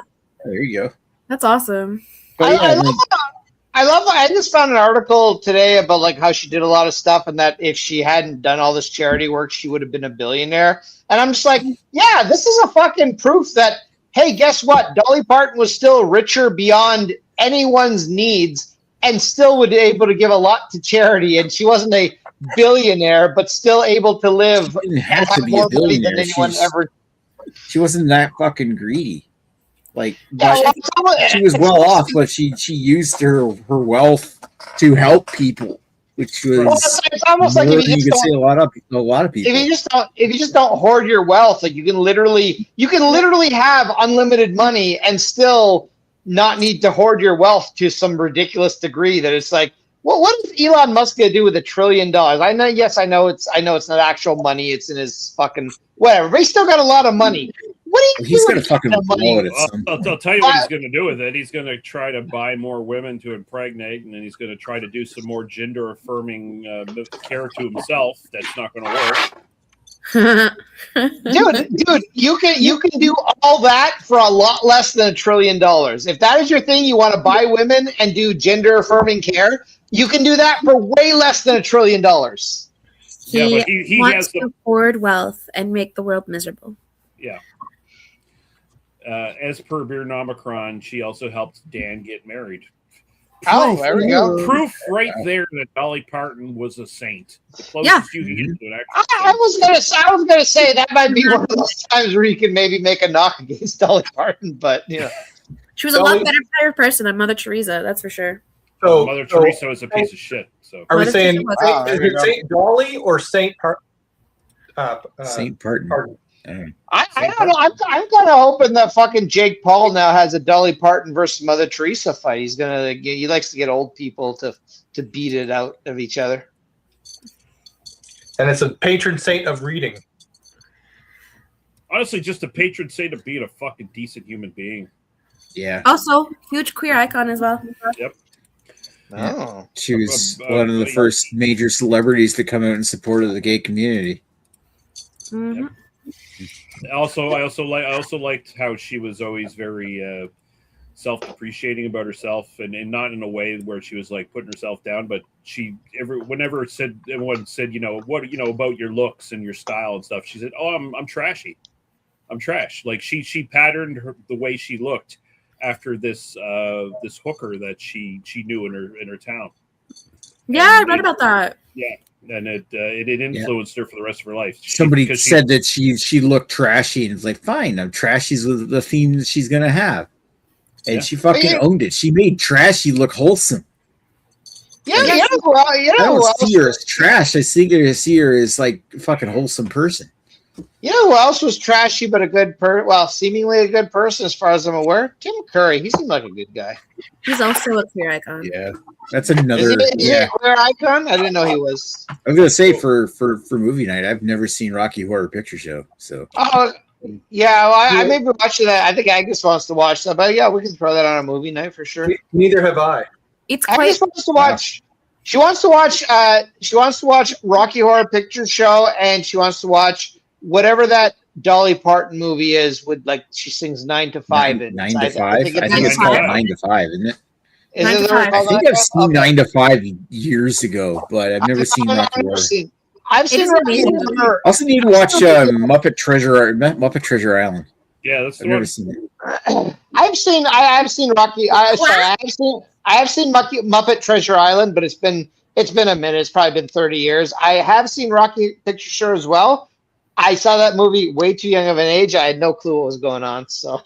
There you go. That's awesome. I just found an article today about like how she did a lot of stuff, and that if she hadn't done all this charity work, she would have been a billionaire. And I'm just like, yeah, this is a fucking proof that, hey, guess what? Dolly Parton was still richer beyond anyone's needs and still would be able to give a lot to charity. And she wasn't a billionaire, but still able to live. She didn't have to be a billionaire. She wasn't that fucking greedy. Like, she was well off, but she used her wealth to help people, which was it's almost like if you could say a lot of people. If you just don't hoard your wealth, like you can literally have unlimited money and still not need to hoard your wealth to some ridiculous degree that it's like, well, what is Elon Musk gonna do with $1 trillion? I know it's not actual money, it's in his fucking whatever, but he's still got a lot of money. What are you He's gonna fucking blow it. I'll tell you what he's gonna do with it. He's gonna try to buy more women to impregnate, and then he's gonna try to do some more gender affirming care to himself. That's not gonna work. dude, you can do all that for a lot less than $1 trillion. If that is your thing, you want to buy women and do gender affirming care, you can do that for way less than $1 trillion. He wants to hoard wealth and make the world miserable. Yeah. As per Beernomicron, she also helped Dan get married. There we go. Proof right there that Dolly Parton was a saint. The closest you can get to an actual I was gonna say that might be one of those times where you can maybe make a knock against Dolly Parton, but she was a lot better person than Mother Teresa, that's for sure. So Mother Teresa is a piece of shit. So are we saying is it Saint Dolly or Saint Parton? Saint Parton. I don't know. I'm kind of hoping that fucking Jake Paul now has a Dolly Parton versus Mother Teresa fight. He likes to get old people to beat it out of each other. And it's a patron saint of reading. Honestly, just a patron saint of being a fucking decent human being. Yeah. Also, huge queer icon as well. Yep. Oh. She was one of the first major celebrities to come out in support of the gay community. Mm-hmm. Yep. I also liked how she was always very self-depreciating about herself, and not in a way where she was like putting herself down, but whenever everyone said, what about your looks and your style and stuff, she said, "Oh, I'm trashy. I'm trash." Like she patterned the way she looked after this hooker that she knew in her town. Yeah, I read about that. Yeah. and it influenced her for the rest of her life. Somebody said that she looked trashy, and it's like, fine, I'm trashy's the theme that she's gonna have, and she fucking owned it. She made trashy look wholesome. Yeah, like, I don't see her as trash. I see her as like a fucking wholesome person. You know who else was trashy but a good seemingly a good person as far as I'm aware? Tim Curry. He seemed like a good guy. He's also a queer icon. Yeah, that's another. Is he a queer icon? I didn't know he was. I was gonna say for movie night, I've never seen Rocky Horror Picture Show, so. Oh, yeah. Well, I may be watching that. I think Agnes wants to watch that, but yeah, we can throw that on a movie night for sure. Neither have I. Agnes wants to watch. She wants to watch. She wants to watch Rocky Horror Picture Show, and she wants to watch whatever that Dolly Parton movie is with she sings 9 to 5. 9 to 5. I think it's called 9 to 5, isn't it? I think I've seen 9 to 5 years ago, but I've never seen Rocky Horror. I've seen Rocky Horror. I also need to watch Muppet Treasure Island. Yeah, that's the I've one. never seen it. I've seen Rocky. I have seen Muppet Treasure Island, but it's been a minute. It's probably been 30 years. I have seen Rocky Picture Show as well. I saw that movie way too young of an age. I had no clue what was going on. So,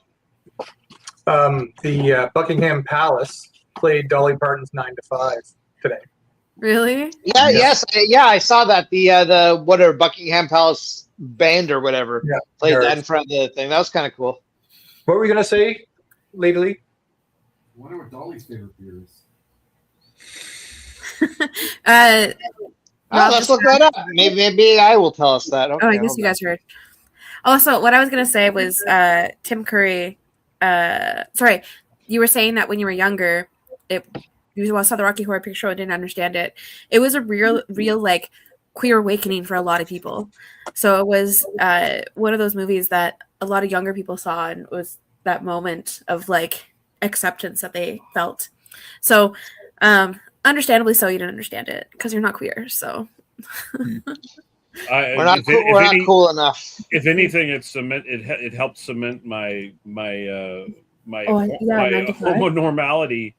the Buckingham Palace played Dolly Parton's 9 to 5 today. Really? Yeah. Yes. Yeah. I saw that. The whatever Buckingham Palace band or whatever played that in front of the thing. That was kind of cool. What were we gonna say, Lady Lee? I wonder what Dolly's favorite beer is. Let's look that up. Maybe I will tell us that. Okay, I guess you guys heard. Also, what I was going to say was Tim Curry. Sorry, you were saying that when you were younger, you saw the Rocky Horror Picture Show and didn't understand it. It was a real like queer awakening for a lot of people. So it was one of those movies that a lot of younger people saw, and it was that moment of like acceptance that they felt. So understandably so, you didn't understand it because you're not queer. So we're not cool enough. If anything, it helped cement my homonormality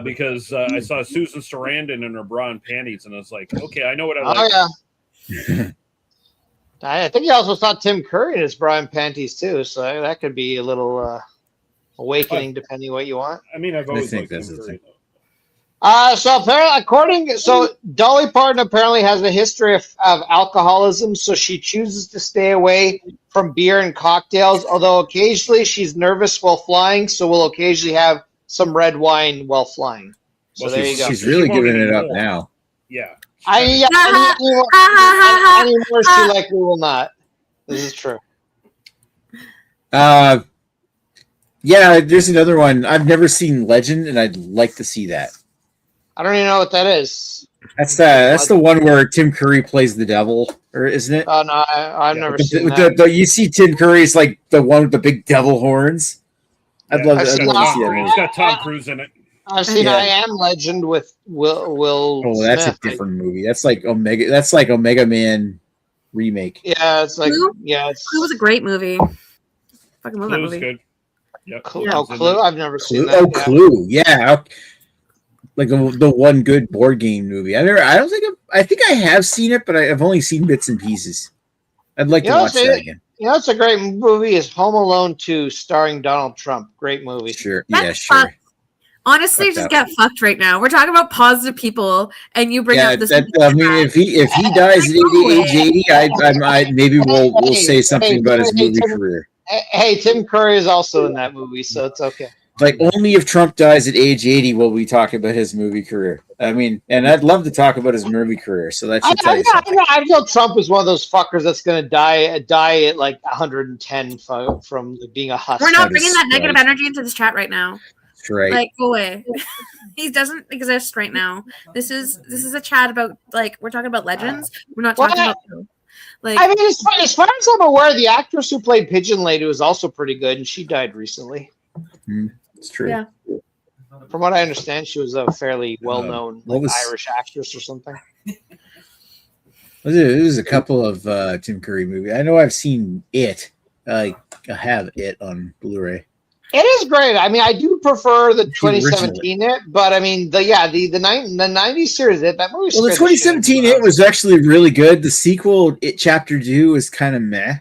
because I saw Susan Sarandon in her bra and panties, and I was like, okay, I know what I like. Oh yeah. I think you also saw Tim Curry in his bra and panties too, so that could be a little awakening, depending what you want. I mean, I've always liked Tim Curry. So apparently, Dolly Parton apparently has a history of alcoholism, so she chooses to stay away from beer and cocktails, although occasionally she's nervous while flying, so will occasionally have some red wine while flying. So there you go. She's really giving it up now. Yeah. Anymore she likely will not. This is true. Yeah, there's another one. I've never seen Legend, and I'd like to see that. I don't even know what that is. That's the one where Tim Curry plays the devil, or isn't it? Oh no, I've never seen that. You see Tim Curry's like the one with the big devil horns. I'd love to see that. It's got Tom Cruise in it. I've seen I Am Legend with Will. Oh, that's Smith. a different movie. That's like Omega Man remake. Yeah, it's like Clue? It was a great movie. Fucking love that movie. Good. Yep. Clue. I've never seen that. Oh, Clue. Yeah. Like the one good board game movie. I think I have seen it, but I've only seen bits and pieces. I'd like to watch that again. You know, it's a great movie. Is Home Alone 2 starring Donald Trump? Great movie. Sure. That's sure. Honestly, just get fucked right now. We're talking about positive people, and you bring up this. I mean, if he dies at age 80, maybe we'll say something about his movie career. Hey, Tim Curry is also in that movie, so it's okay. Like, only if Trump dies at age 80 will we talk about his movie career. I mean, and I'd love to talk about his movie career, so that should tell you something. I feel Trump is one of those fuckers that's going to die at like 110 from being a husk. We're not bringing that negative energy into this chat right now. That's right. Like, go away. He doesn't exist right now. This is a chat about, like, we're talking about legends. We're not talking about... Like, I mean, as far as I'm aware, the actress who played Pigeon Lady was also pretty good, and she died recently. It's true. Yeah. From what I understand, she was a fairly well-known Irish actress or something. There's a couple of Tim Curry movies. I know I've seen it. I have it on Blu-ray. It is great. I mean, I do prefer the The 2017 it, but I mean, the 90s series, that movie. Well, the scared the shit out of 2017 me. It was actually really good. The sequel, It Chapter 2, is kind of meh.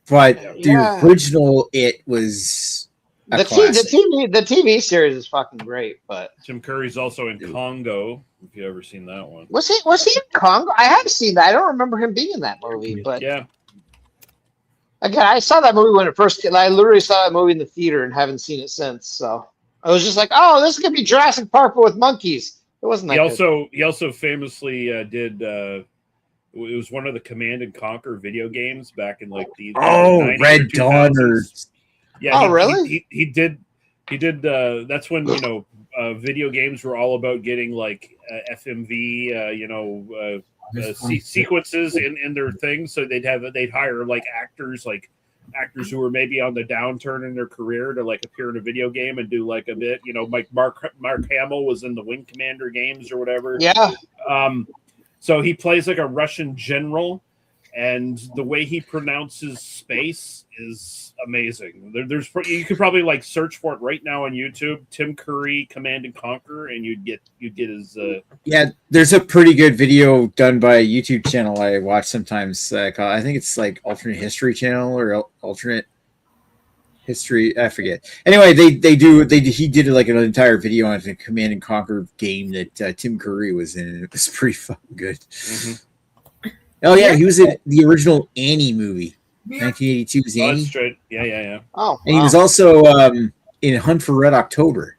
But Yeah. the original It was a classic. The TV series is fucking great. But Tim Curry's also in Congo. If you ever seen that one, was he in Congo? I have seen that. I don't remember him being in that movie. But yeah, again, I saw that movie when it first came. I literally saw that movie in the theater and haven't seen it since. So I was just like, oh, this is gonna be Jurassic Park but with monkeys. It wasn't that. He also famously did. It was one of the Command and Conquer video games back in like the 90s Red Dawn or yeah. Really? He did. That's when video games were all about getting like FMV, sequences in their things. So they'd hire like actors who were maybe on the downturn in their career to like appear in a video game and do like a bit. Like Mark Hamill was in the Wing Commander games or whatever. Yeah. So he plays like a Russian general, and the way he pronounces space is amazing. You could probably like search for it right now on YouTube, Tim Curry Command and Conquer, and you'd get his. Yeah, there's a pretty good video done by a YouTube channel I watch sometimes. I think it's like Alternate History Channel or Alternate History. I forget. Anyway, he did like an entire video on a Command and Conquer game that Tim Curry was in, and it was pretty fucking good. Mm-hmm. Oh yeah, he was in the original Annie movie, 1982's Annie. That's straight. Yeah. Oh, and he was also in Hunt for Red October.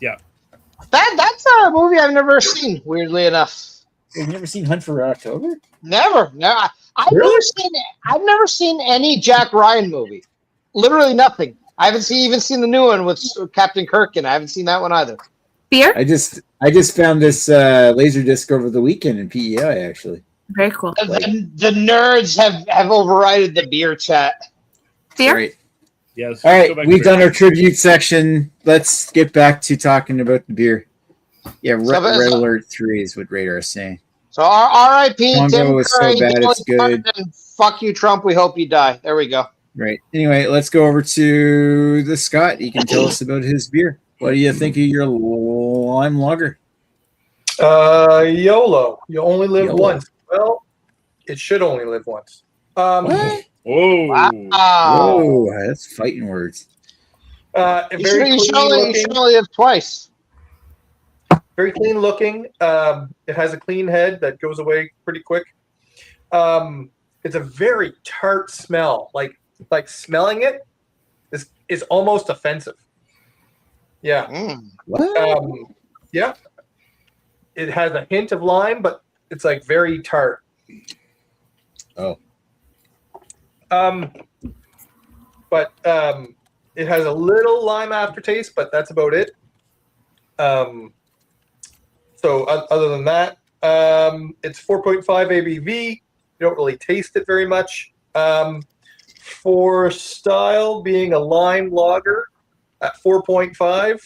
Yeah, that's a movie I've never seen. Weirdly enough, you've never seen Hunt for Red October? Never. No, I've never seen any Jack Ryan movie. Literally nothing. I haven't even seen the new one with Captain Kirk, and I haven't seen that one either. Beer? I just found this laser disc over the weekend in PEI, actually. Very cool. The nerds have overridden the beer chat. Beer? Right. Yes. All right, we've done our tribute section. Let's get back to talking about the beer. Yeah, Red Alert 3 is what Radar is saying. So R.I.P. Congo Tim is Curry. so bad it's good. And fuck you, Trump. We hope you die. There we go. Right. Anyway, let's go over to the Scott. He can tell us about his beer. What do you think of your lime lager? YOLO. You only live once. Well, it should only live once. What? Whoa. Wow. Whoa, that's fighting words. You should only live twice. Very clean looking. It has a clean head that goes away pretty quick. It's a very tart smell. Like smelling it is almost offensive. Yeah. What? Yeah. It has a hint of lime, but it's like very tart. Oh. But it has a little lime aftertaste, but that's about it. So other than that, it's 4.5 ABV. You don't really taste it very much. For style, being a lime lager at 4.5,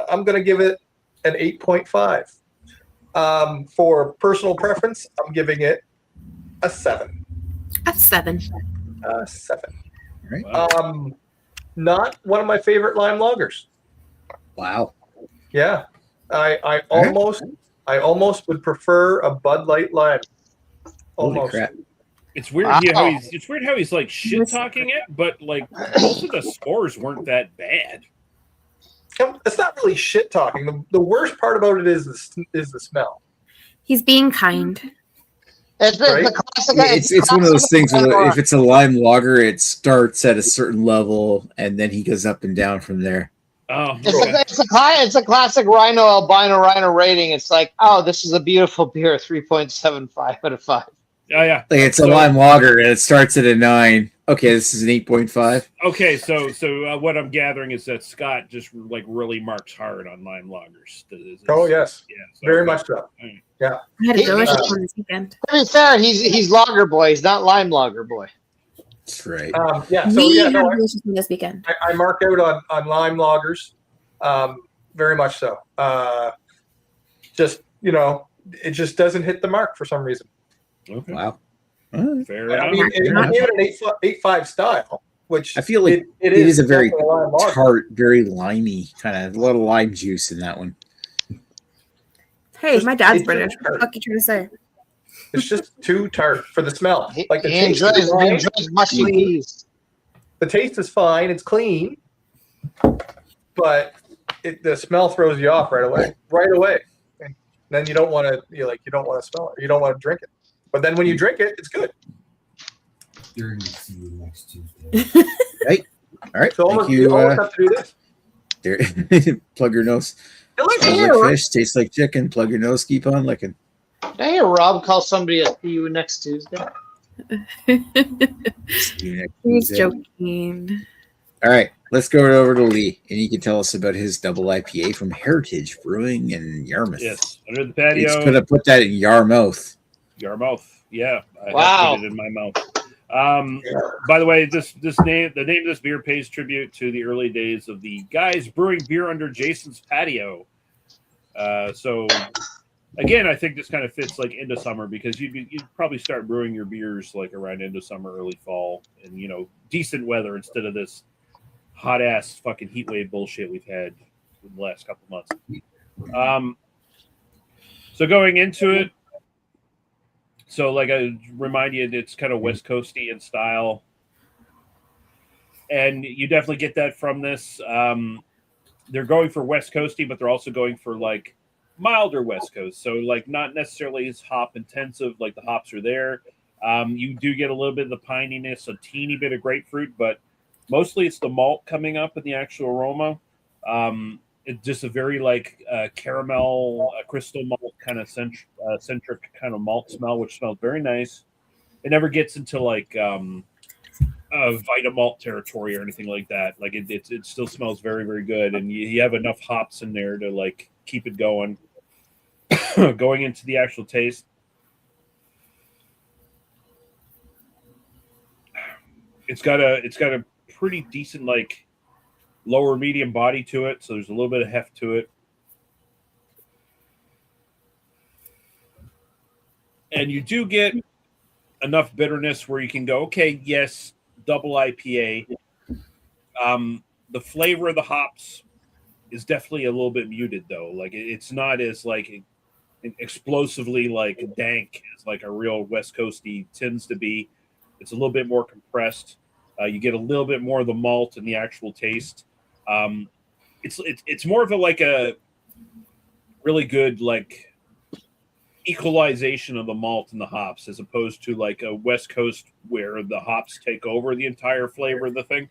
I'm going to give it an 8.5. For personal preference, I'm giving it a 7. A 7. 7. Right. Not one of my favorite lime lagers. Wow. Yeah. I almost would prefer a Bud Light lime. Holy Almost. crap. It's weird. It's weird how he's like shit talking it, but like most of the scores weren't that bad. It's not really shit talking. The worst part about it is the smell. He's being kind. It's Right? the classic. It's one of those things where if it's a lime lager, it starts at a certain level and then he goes up and down from there. Oh, It's a classic Rhino Albino rating. It's like, oh, this is a beautiful beer. 3.75 out of 5. Oh yeah, Like it's a lime lager and it starts at a 9. Okay, this is an 8.5. Okay, so what I'm gathering is that Scott just like really marks hard on lime lagers. Oh yes, yeah, so, very much so. Yeah, I had a delicious one this weekend. To be fair, he's lager boy. He's not lime lager boy. That's right. yeah. So We yeah, had no, a delicious one this weekend. I mark out on lime lagers, very much so. Just it just doesn't hit the mark for some reason. Okay. Wow. Fair enough. I mean, it gave it an 8.5 style, which I feel like it is a very definitely a lime lager. tart, very limey kind of, a lot of lime juice in that one. Hey, my dad's It's British. just What the fuck you trying to say? It's just too tart for the smell. Like the He taste enjoys, is he fine. enjoys mushy Clean. peas. The taste is fine. It's clean, but the smell throws you off right away. Right away. And then you don't want to. You don't want to smell it. You don't want to drink it. But then when you drink it, it's good. During the see you next Tuesday. Right. All right. So Thank you you. always have to do this. There, plug your nose. Delicious. Smells like fish, tastes like chicken. Plug your nose, keep on licking. Did I hear Rob call somebody a see you next Tuesday? See you next He's Tuesday. joking. All right, let's go over to Lee, and he can tell us about his double IPA from Heritage Brewing in Yarmouth. Yes, under the patio. He's going to put that in Yarmouth. Yarmouth. Yeah. I Wow. put it in my mouth. By the way, the name of this beer pays tribute to the early days of the guys brewing beer under Jason's patio. So again, I think this kind of fits like into summer because you'd probably start brewing your beers like around into summer, early fall, and decent weather instead of this hot ass fucking heat wave bullshit we've had in the last couple months. So going into it. So, like I remind you, it's kind of West Coasty in style, and you definitely get that from this. They're going for West Coasty, but they're also going for like milder West Coast. So, like not necessarily as hop intensive. Like the hops are there. You do get a little bit of the pininess, a teeny bit of grapefruit, but mostly it's the malt coming up in the actual aroma. It's just a very like caramel, crystal malt kind of centric kind of malt smell, which smells very nice. It never gets into like Vita malt territory or anything like that. Like it still smells very, very good, and you have enough hops in there to like keep it going. Going into the actual taste, it's got a pretty decent like lower medium body to it, so there's a little bit of heft to it. And you do get enough bitterness where you can go, okay, yes, double IPA. The flavor of the hops is definitely a little bit muted, though. Like it's not as like explosively like dank as like a real West Coasty tends to be. It's a little bit more compressed. You get a little bit more of the malt and the actual taste. It's more of a really good like equalization of the malt and the hops as opposed to like a West Coast where the hops take over the entire flavor of the thing.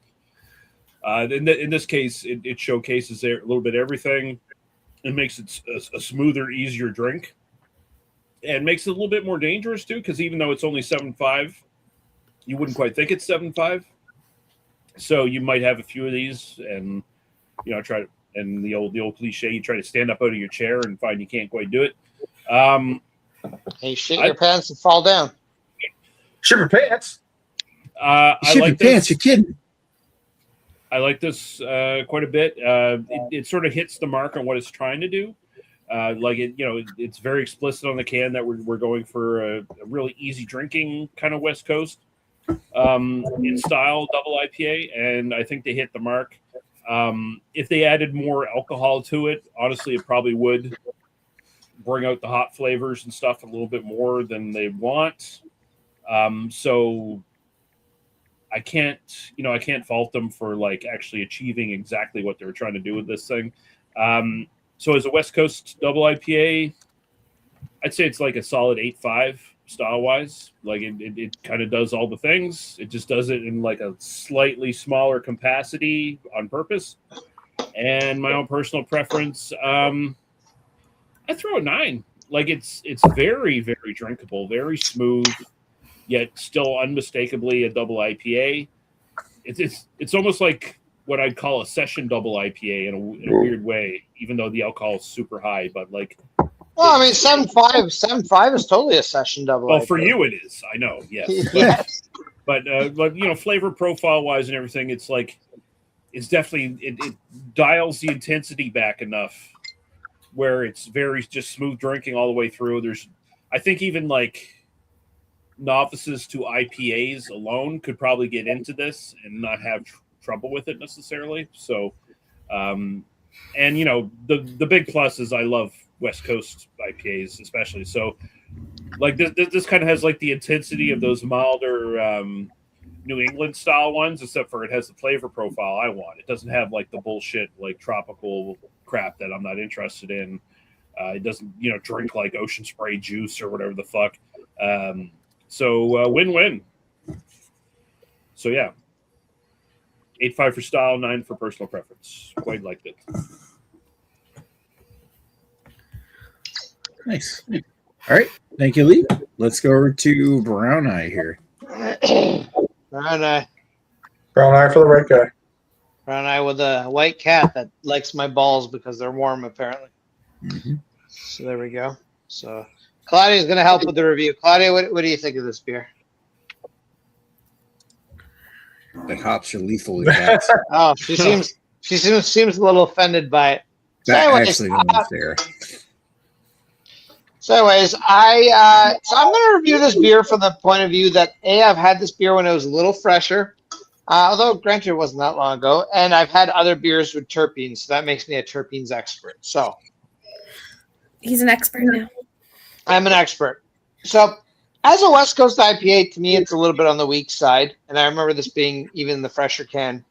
In this case, it showcases a little bit everything. It makes it a smoother, easier drink, and makes it a little bit more dangerous too. Because even though it's only 7.5, you wouldn't quite think it's 7.5. So you might have a few of these, and try to, and the old cliche, you try to stand up out of your chair and find you can't quite do it. Hey, shit your pants and fall down. Shit your pants. I like this. Pants, you're kidding. I like this quite a bit. It sort of hits the mark on what it's trying to do. It's very explicit on the can that we're going for a really easy drinking kind of West Coast in style double IPA, and I think they hit the mark. If they added more alcohol to it, honestly, it probably would bring out the hot flavors and stuff a little bit more than they want. So I can't fault them for like actually achieving exactly what they were trying to do with this thing. So as a West Coast double IPA, I'd say it's like a solid 8.5 style wise. Like it kind of does all the things. It just does it in like a slightly smaller capacity on purpose. And my own personal preference, I throw a 9. Like it's very, very drinkable, very smooth, yet still unmistakably a double IPA. It's almost like what I'd call a session double IPA in a weird way, even though the alcohol is super high. But like, well, I mean, 7.5 is totally a session double. Well, IPA. for you it is, I know, yes. Yes. But flavor profile wise and everything, it's like it's definitely it dials the intensity back enough where it's very just smooth drinking all the way through. I think even like novices to IPAs alone could probably get into this and not have trouble with it necessarily. So, and the big plus is I love West Coast IPAs especially. So, like this kind of has like the intensity of those milder New England style ones, except for it has the flavor profile I want. It doesn't have like the bullshit like tropical crap that I'm not interested in. It doesn't drink like ocean spray juice or whatever the fuck. So win-win. So yeah, 8.5 for style, 9 for personal preference. Quite liked it. Nice. All right, thank you, Lee. Let's go over to Brown Eye here. Brown Eye. Brown eye for the right guy. Brown Eye with a white cat that likes my balls because they're warm, apparently. Mm-hmm. So there we go. So Claudia's going to help with the review. Claudia, what do you think of this beer? The hops are lethal with cats. Oh, she seems a little offended by it. That anyways, actually not fair. So anyways, I'm going to review this beer from the point of view that I've had this beer when it was a little fresher, although granted it wasn't that long ago, and I've had other beers with terpenes, so that makes me a terpenes expert. So he's an expert now. I'm an expert. So as a West Coast IPA, to me, it's a little bit on the weak side, and I remember this being even the fresher can.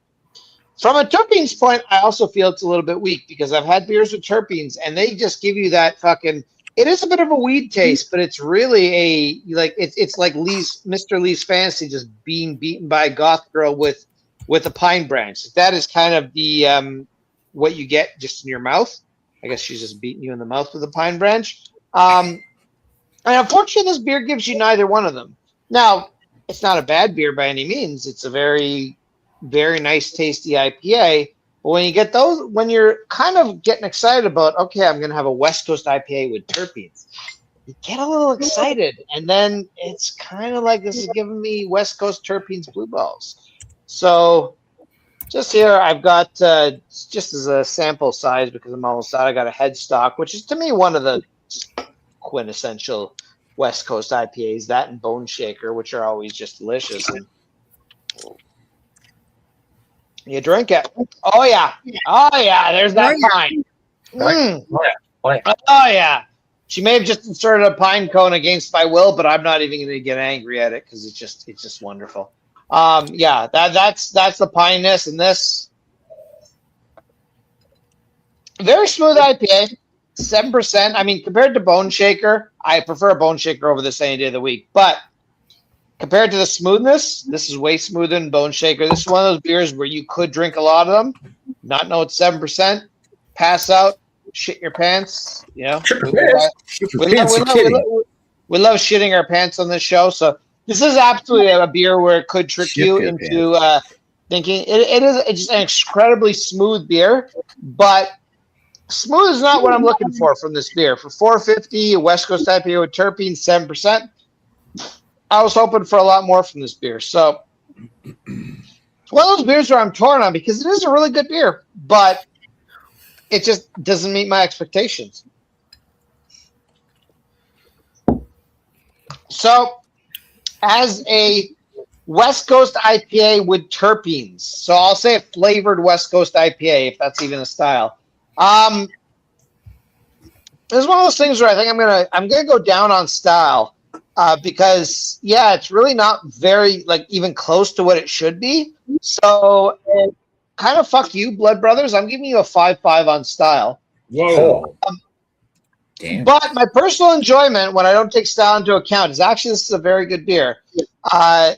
From a terpenes point, I also feel it's a little bit weak because I've had beers with terpenes, and they just give you that fucking. It is a bit of a weed taste, but it's really it's like Mr. Lee's Fantasy just being beaten by a goth girl with a pine branch. That is kind of the what you get just in your mouth. I guess she's just beating you in the mouth with a pine branch. And unfortunately, this beer gives you neither one of them. Now, it's not a bad beer by any means. It's a very, very nice, tasty IPA. But when you get those, when you're kind of getting excited about, okay, I'm going to have a West Coast IPA with terpenes, you get a little excited. And then it's kind of like this is giving me West Coast terpenes blue balls. So just here, I've got, just as a sample size, because I'm almost out, I got a headstock, which is to me one of the quintessential West Coast IPAs, that and Bone Shaker, which are always just delicious. And you drink it. Oh yeah. There's that pine. Oh yeah. She may have just inserted a pine cone against my will, but I'm not even going to get angry at it because it's just wonderful. That's the pineness in this. Very smooth IPA, 7%. I mean, compared to Bone Shaker, I prefer a Bone Shaker over this any day of the week. But compared to the smoothness, this is way smoother than Bone Shaker. This is one of those beers where you could drink a lot of them, not know it's 7%, pass out, shit your pants. We love shitting our pants on this show. So this is absolutely a beer where it could trick you into thinking it's just an incredibly smooth beer, but smooth is not what I'm looking for from this beer. For $4.50, a West Coast IPA with terpenes, 7%. I was hoping for a lot more from this beer. So it's one of those beers where I'm torn on because it is a really good beer, but it just doesn't meet my expectations. So as a West Coast IPA with terpenes, so I'll say a flavored West Coast IPA, if that's even a style. This is one of those things where I think I'm gonna go down on style. Because it's really not very even close to what it should be. So kind of fuck you, Blood Brothers. I'm giving you a 5.5 on style. Whoa. Damn. But my personal enjoyment when I don't take style into account is actually this is a very good beer. I'm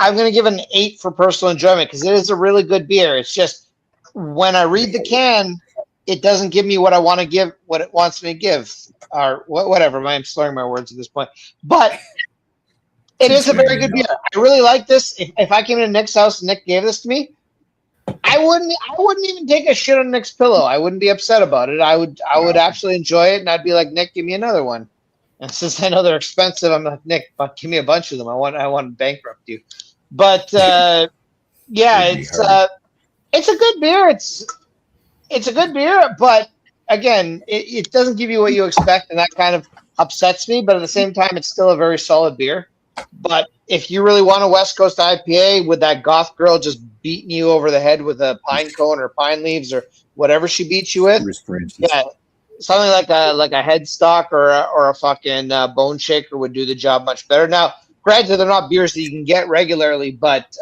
going to give it an 8 for personal enjoyment because it is a really good beer. It's just when I read the can, it doesn't give me what I want to give, what it wants me to give, or whatever. I'm slurring my words at this point. But it is a very good beer. I really like this. If I came into Nick's house and Nick gave this to me, I wouldn't even take a shit on Nick's pillow. I wouldn't be upset about it. I would absolutely enjoy it, and I'd be like, Nick, give me another one. And since I know they're expensive, I'm like, Nick, but give me a bunch of them. I want to bankrupt you. But it's a good beer. It's a good beer, but again, it doesn't give you what you expect, and that kind of upsets me. But at the same time, it's still a very solid beer. But if you really want a West Coast IPA with that goth girl just beating you over the head with a pine cone or pine leaves or whatever she beats you with, yeah, something like a headstock or a fucking bone shaker would do the job much better. Now, granted, they're not beers that you can get regularly, but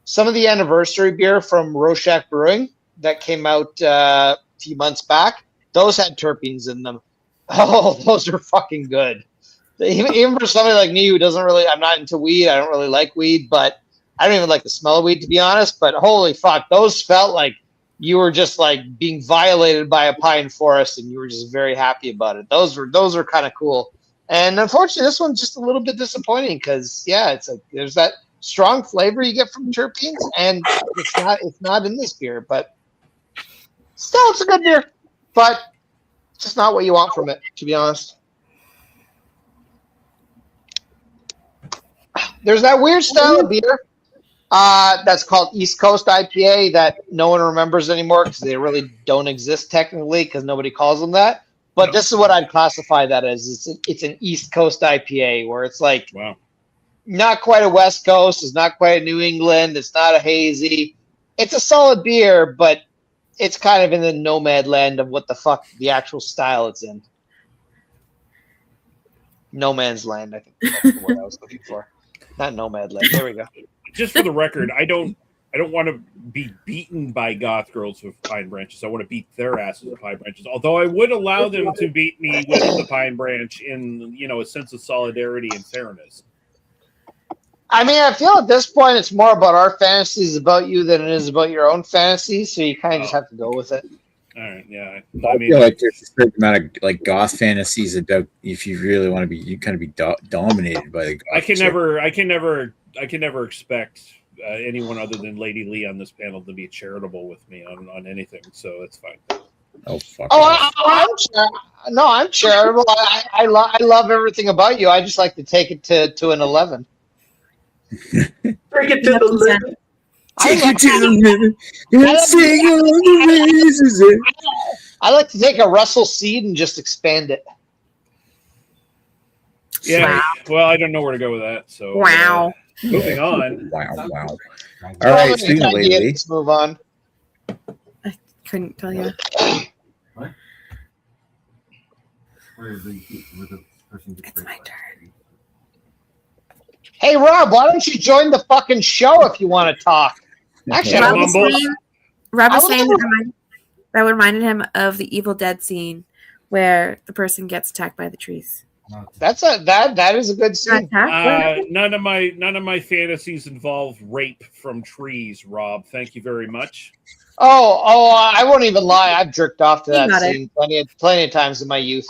some of the anniversary beer from Rorschach Brewing that came out a few months back, those had terpenes in them. Oh, those are fucking good. Even for somebody like me who doesn't really, I'm not into weed. I don't really like weed, but I don't even like the smell of weed, to be honest. But holy fuck, those felt like you were just like being violated by a pine forest, and you were just very happy about it. Those were kind of cool. And unfortunately, this one's just a little bit disappointing because it's like there's that strong flavor you get from terpenes, and it's not in this beer, but still, it's a good beer. But it's just not what you want from it, to be honest. There's that weird style of beer that's called East Coast IPA that no one remembers anymore because they really don't exist technically because nobody calls them that. But this is what I'd classify that as. It's an East Coast IPA where it's like not quite a West Coast. It's not quite a New England. It's not a hazy. It's a solid beer, but it's kind of in the nomad land of what the fuck the actual style it's in. No man's land, I think that's the word I was looking for. Not nomad land. There we go. Just for the record, I don't want to be beaten by goth girls with pine branches. I want to beat their asses with pine branches. Although I would allow them to beat me with the pine branch in, a sense of solidarity and fairness. I mean, I feel at this point it's more about our fantasies about you than it is about your own fantasies. So you kind of just have to go with it. All right, yeah. I feel like there's a certain amount of like goth fantasies about if you really want to be, you kind of be dominated by the goth. I can never expect anyone other than Lady Lee on this panel to be charitable with me on anything, so that's fine. Oh fuck! I'm charitable. I love everything about you. I just like to take it to an 11. Bring it to the limit. Take it to the limit and sing all the races. I like to take a Russell seed and just expand it. Yeah, well, I don't know where to go with that. So moving on. Wow. All right, speaking of Lady Lee, let's move on. I couldn't tell you. What? Where is the person? It's my turn. Hey, Rob, why don't you join the fucking show if you want to talk? Actually, Rob was saying that reminded him of the Evil Dead scene where the person gets attacked by the trees. That is a good scene. None of my fantasies involve rape from trees, Rob. Thank you very much. I won't even lie. I've jerked off to that scene plenty of times in my youth.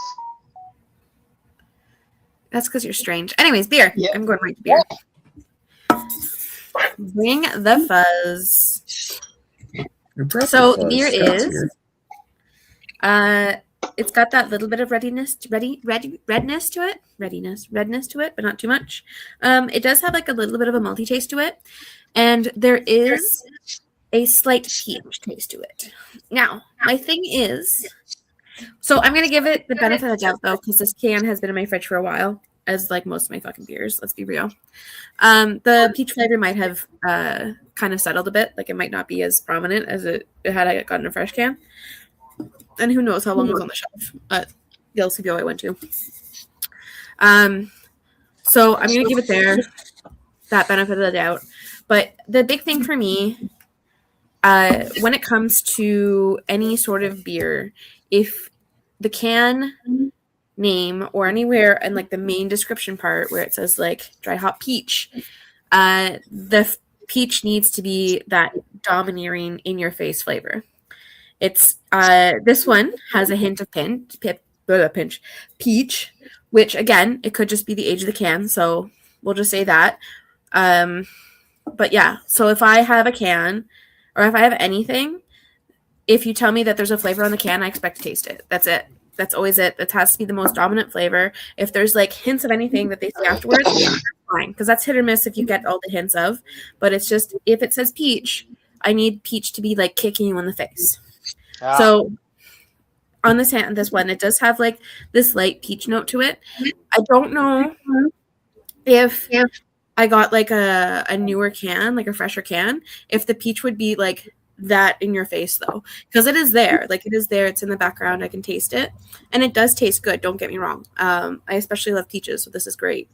That's because you're strange. Anyways, beer. Yeah. I'm going right to beer. Bring the fuzz. So the beer is it's got that little bit of redness to it, but not too much. It does have like a little bit of a malty taste to it, and there is a slight peach taste to it. Now, my thing is, so I'm gonna give it the benefit of the doubt though, because this can has been in my fridge for a while, as like most of my fucking beers. Let's be real. The peach flavor might have kind of settled a bit. Like it might not be as prominent as it had I gotten a fresh can. And who knows how long it was on the shelf at the LCBO I went to. So I'm gonna give it that benefit of the doubt. But the big thing for me, when it comes to any sort of beer, if the can name or anywhere in like the main description part where it says like dry hop peach, the peach needs to be that domineering in your face flavor. It's this one has a hint of peach, which again, it could just be the age of the can, so we'll just say that. But yeah, so if I have a can or if I have anything, if you tell me that there's a flavor on the can, I expect to taste it. That's it. That's always it. That has to be the most dominant flavor. If there's like hints of anything that they say afterwards, that's fine, because that's hit or miss if you get all the hints of. But it's just, if it says peach, I need peach to be like kicking you in the face. So on this one, it does have like this light peach note to it. I don't know if I got like a newer can, like a fresher can, if the peach would be like that in your face though, because it is there, like it is there, it's in the background, I can taste it, and it does taste good, don't get me wrong. I especially love peaches, so this is great,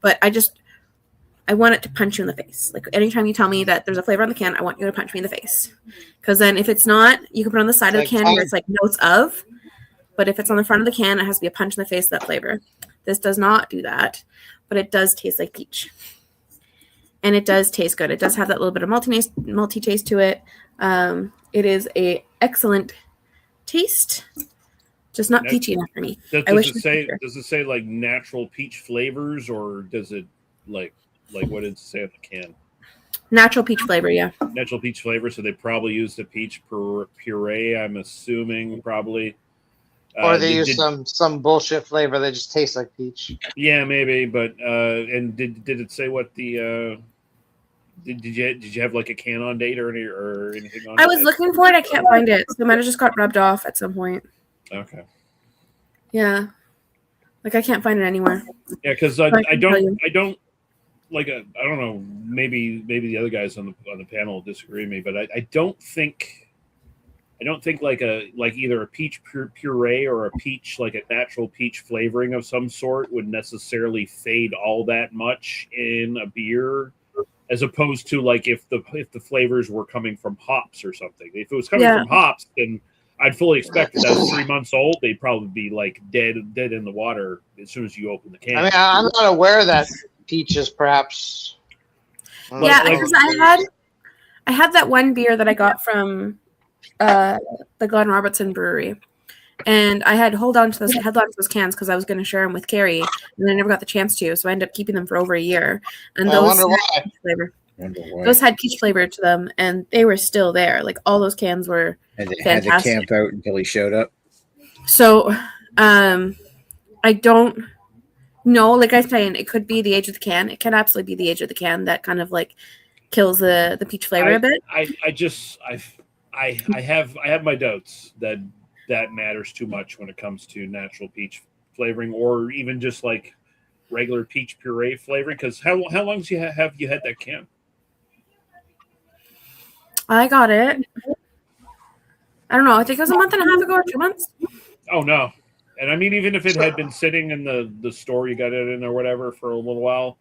but I want it to punch you in the face. Like anytime you tell me that there's a flavor on the can, I want you to punch me in the face, because then if it's not, you can put it on the side of the can where it's like notes of, but if it's on the front of the can, it has to be a punch in the face of that flavor. This does not do that, but it does taste like peach. And it does taste good. It does have that little bit of multi taste to it. It is a excellent taste, just not peachy enough for me. Does it say like natural peach flavors, or does it like what did it say on the can? Natural peach flavor, yeah. Natural peach flavor. So they probably used a peach puree. I'm assuming probably. Or they use some bullshit flavor that just tastes like peach. Yeah, maybe. But and did it say what the did you have like a can on date or anything on? I was looking for it. I can't find it. So it might have just got rubbed off at some point. Okay. Yeah, like I can't find it anywhere. Yeah, because I don't like I don't know. Maybe the other guys on the panel disagree with me, but I don't think like either a peach puree or a peach, like a natural peach flavoring of some sort, would necessarily fade all that much in a beer, as opposed to like if the flavors were coming from hops or something. If it was coming from hops, then I'd fully expect that was 3 months old. They'd probably be like dead in the water as soon as you open the can. I mean, I'm not aware that peaches perhaps. Yeah, because I had that one beer that I got from the Glen Robertson Brewery, and I had held on to those cans because I was going to share them with Carrie, and I never got the chance to, so I ended up keeping them for over a year. And those had peach flavor to them, and they were still there. Like all those cans were fantastic. Had to camp out until he showed up. So, I don't know. Like I'm saying, it could be the age of the can. It can absolutely be the age of the can that kind of like kills the peach flavor a bit. I have my doubts that matters too much when it comes to natural peach flavoring, or even just like regular peach puree flavoring. Because how long have you had that can? I got it. I don't know. I think it was a month and a half ago or 2 months. Oh no! And I mean, even if it had been sitting in the store you got it in or whatever for a little while,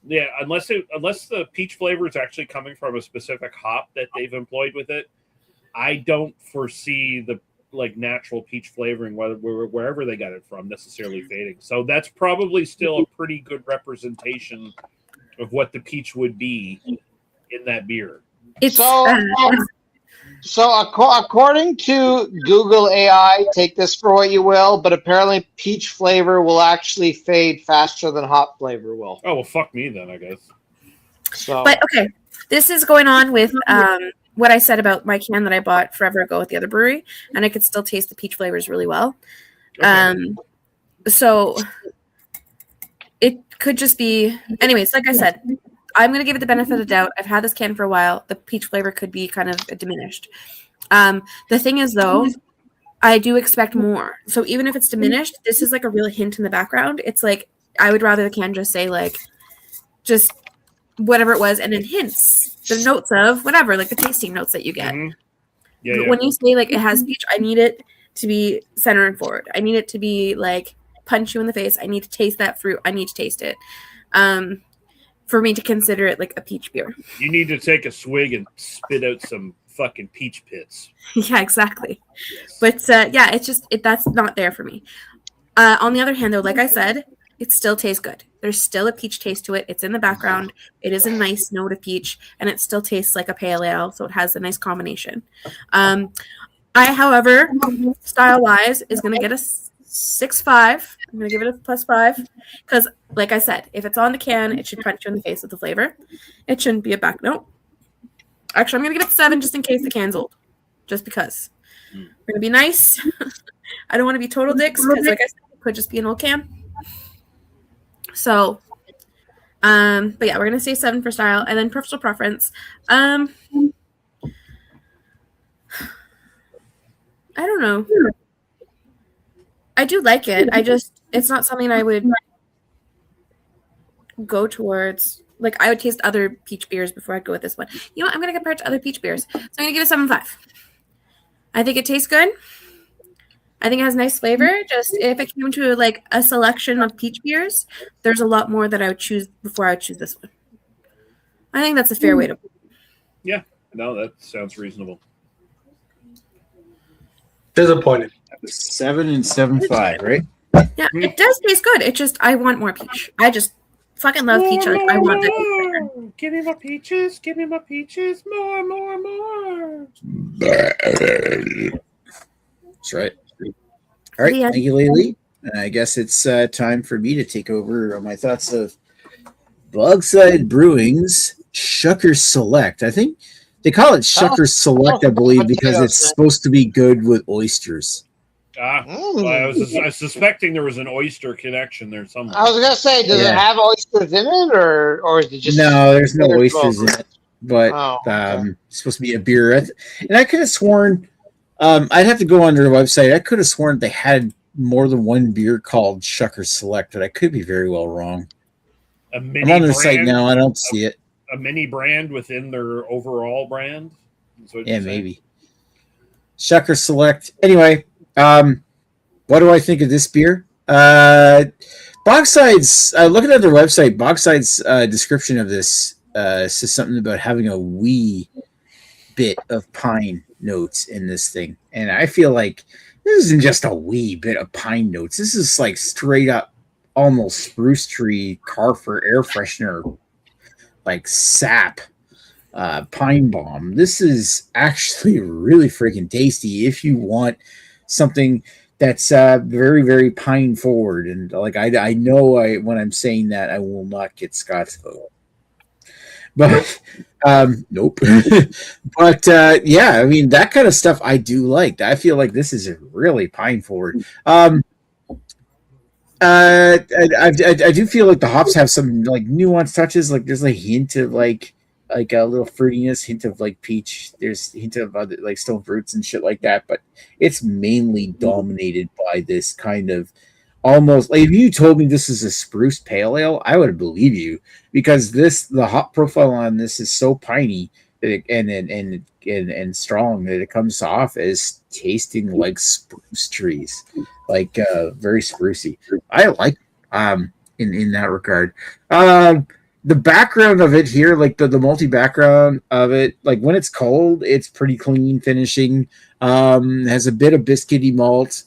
yeah. Unless the peach flavor is actually coming from a specific hop that they've employed with it, I don't foresee the like natural peach flavoring, wherever they got it from, necessarily fading. So that's probably still a pretty good representation of what the peach would be in that beer. So according to Google AI, take this for what you will, but apparently peach flavor will actually fade faster than hop flavor will. Oh, well, fuck me then, I guess. So, but okay, this is going on with what I said about my can that I bought forever ago at the other brewery, and I could still taste the peach flavors really well. Okay. So it could just be, anyways, like I said, I'm going to give it the benefit of the doubt. I've had this can for a while. The peach flavor could be kind of diminished. The thing is, though, I do expect more. So even if it's diminished, this is like a real hint in the background. It's like, I would rather the can just say like, just whatever it was, and then hints, the notes of whatever, like the tasting notes that you get. Mm-hmm. Yeah, when you say like it has peach, I need it to be center and forward. I need it to be like punch you in the face. I need to taste that fruit. I need to taste it. For me to consider it like a peach beer. You need to take a swig and spit out some fucking peach pits. Yeah, exactly. Yes. But yeah, it's just that's not there for me. On the other hand, though, like I said, it still tastes good. There's still a peach taste to it. It's in the background. It is a nice note of peach, and it still tastes like a pale ale, so it has a nice combination. I, however, style-wise, is going to get a 6.5. I'm going to give it a +5 because, like I said, if it's on the can, it should punch you in the face with the flavor. It shouldn't be a back note. Actually, I'm going to give it 7 just in case the can's old. Just because. We're going to be nice. I don't want to be total dicks because, like I said, it could just be an old can. So, but yeah, we're going to say 7 for style. And then personal preference. I don't know. I do like it. It's not something I would go towards, like, I would taste other peach beers before I'd go with this one. You know what? I'm going to compare it to other peach beers. So I'm going to give it a 7.5. I think it tastes good. I think it has nice flavor. Just if it came to like a selection of peach beers, there's a lot more that I would choose before I would choose this one. I think that's a fair way to. Yeah, no, that sounds reasonable. Disappointed. 7 and 7.5, right? Yeah, it does taste good. It just, I want more peach. I just fucking love peach. I want that. Give me my peaches. Give me my peaches. More. That's right. All right, thank you, Laylee. I guess it's time for me to take over on my thoughts of Bogside Brewing's Shucker Select. I think they call it Shucker Select, I believe, because it's supposed to be good with oysters. Well, I was suspecting there was an oyster connection there somewhere. I was gonna say, does it have oysters in it, or is it just no? There's no oysters in it, but it's supposed to be a beer. And I could have sworn, I'd have to go on their website. I could have sworn they had more than one beer called Shucker Select, but I could be very well wrong. I'm on their site now. I don't see it. A mini brand within their overall brand? Yeah, maybe. Shucker Select. Anyway, what do I think of this beer? Bogside's, looking at their website, Bogside's description of this says something about having a wee bit of pine notes in this thing. And I feel like this isn't just a wee bit of pine notes. This is like straight up almost spruce tree Carrefour air freshener, like sap, pine bomb. This is actually really freaking tasty if you want something that's very, very pine forward. And like I know when I'm saying that, I will not get Scott's vote. But nope. But yeah, I mean, that kind of stuff I do like. I feel like this is really pine forward. I do feel like the hops have some like nuanced touches. Like there's a hint of like a little fruitiness, hint of like peach. There's a hint of other like stone fruits and shit like that. But it's mainly dominated by this kind of almost like if you told me this is a spruce pale ale, I would believe you because the hop profile on this is so piney that and strong that it comes off as tasting like spruce trees, like very sprucey. I like in that regard. The background of it here, like the multi background of it, like when it's cold, it's pretty clean finishing. Has a bit of biscuity malt.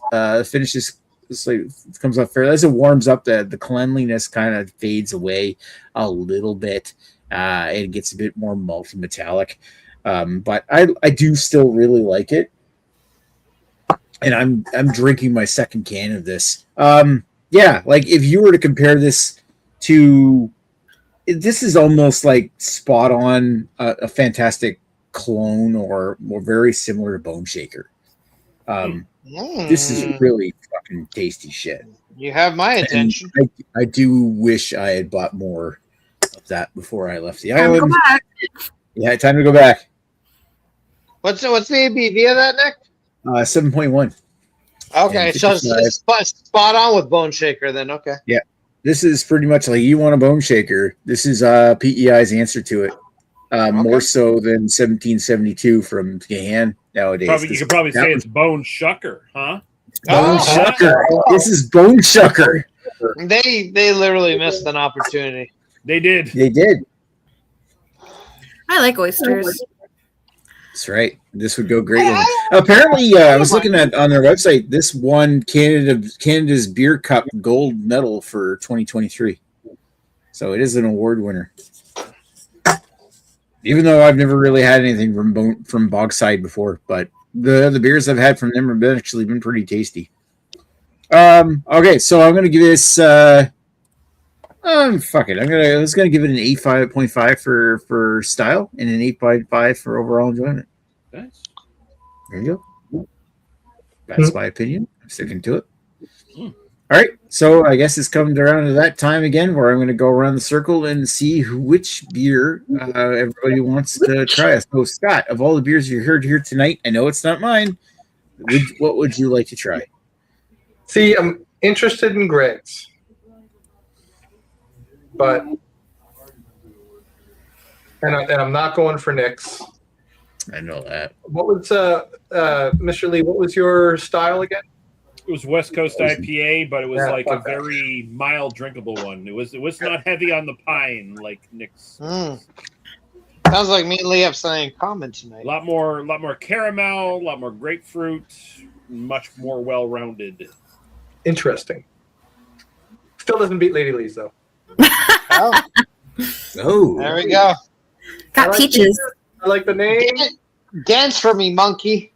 Finishes. It's like it comes up fairly as it warms up. The cleanliness kind of fades away a little bit. It gets a bit more multi-metallic, but I do still really like it. And I'm drinking my second can of this. Yeah, like if you were to compare this to, this is almost like spot on a fantastic clone or very similar to Bone Shaker. This is really fucking tasty shit. You have my attention. I do wish I had bought more of that before I left the island. Yeah, time to go back. What's the ABV of that, Nick? 7.1. Okay, so it's spot on with Bone Shaker then. Okay. Yeah, this is pretty much like you want a Bone Shaker. This is PEI's answer to it. More so than 1772 from Gahan nowadays. You could probably say it's Bone Shucker, huh? Bone Shucker. This is Bone Shucker. They literally missed an opportunity. They did. They did. I like oysters. That's right. This would go great with it. Apparently, I was looking at on their website. This won Canada's Beer Cup gold medal for 2023. So it is an award winner. Even though I've never really had anything from Bogside before, but the beers I've had from them have actually been pretty tasty. Okay, so I'm gonna give this. Fuck it. I was gonna give it an 8.5 for style and an 8.5 for overall enjoyment. Nice. There you go. That's my opinion. I'm sticking to it. All right, so I guess it's coming around to that time again where I'm going to go around the circle and see which beer everybody wants to try. So, Scott, of all the beers you heard here tonight, I know it's not mine. What would you like to try? See, I'm interested in Greg's. but and I'm not going for Nick's. I know that. What was Mr. Lee? What was your style again? It was West Coast IPA, but it was like a very mild, drinkable one. It was not heavy on the pine like Nick's. Sounds like me and Lee have something in common tonight. A lot more caramel, a lot more grapefruit, much more well-rounded. Interesting. Still doesn't beat Lady Lee's though. Oh, there we go. Got like peaches. I like the name. Dance for me, monkey.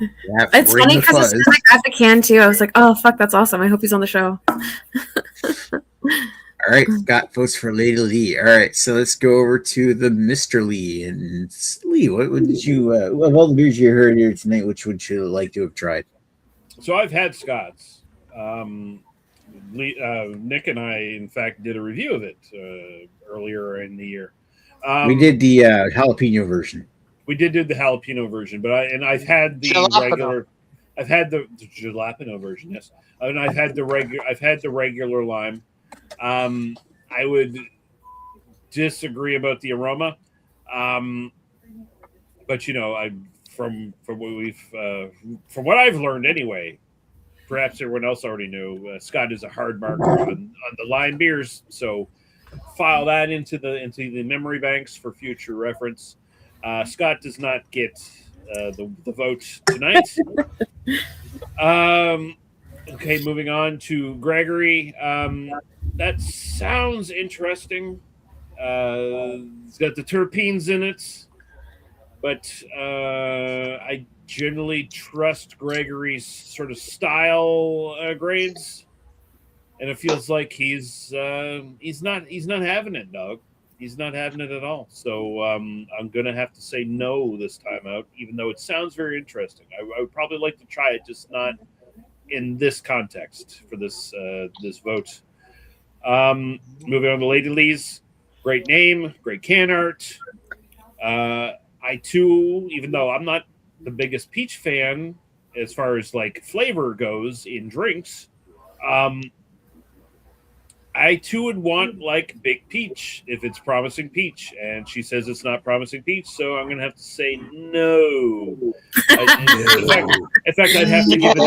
Yeah, It's funny because as soon as I got the can too, I was like, "Oh fuck, that's awesome! I hope he's on the show." All right, got votes for Lady Lee. All right, so let's go over to the Mr. Lee. And Lee, what did you, of all the beers you heard here tonight, which would you like to have tried? So I've had Scott's. Nick and I, in fact, did a review of it earlier in the year. We did the jalapeno version. We did do the jalapeno version, but I've had the regular. I've had the jalapeno version, yes, and I've had the regular lime. I would disagree about the aroma, but from what I've learned anyway. Perhaps everyone else already knew. Scott is a hard marker on the line beers, so file that into the memory banks for future reference. Scott does not get the vote tonight. Okay, moving on to Gregory. That sounds interesting. It's got the terpenes in it, but I generally trust Gregory's sort of style grades, and it feels like he's not having it, dog. He's not having it at all. So I'm gonna have to say no this time out, even though it sounds very interesting. I would probably like to try it, just not in this context for this vote. Moving on to Lady Lee's, great name, great can art. I too, even though I'm not the biggest peach fan as far as like flavor goes in drinks, I too would want like big peach if it's promising peach, and she says it's not promising peach, so I'm gonna have to say no. In fact, I'd have to give it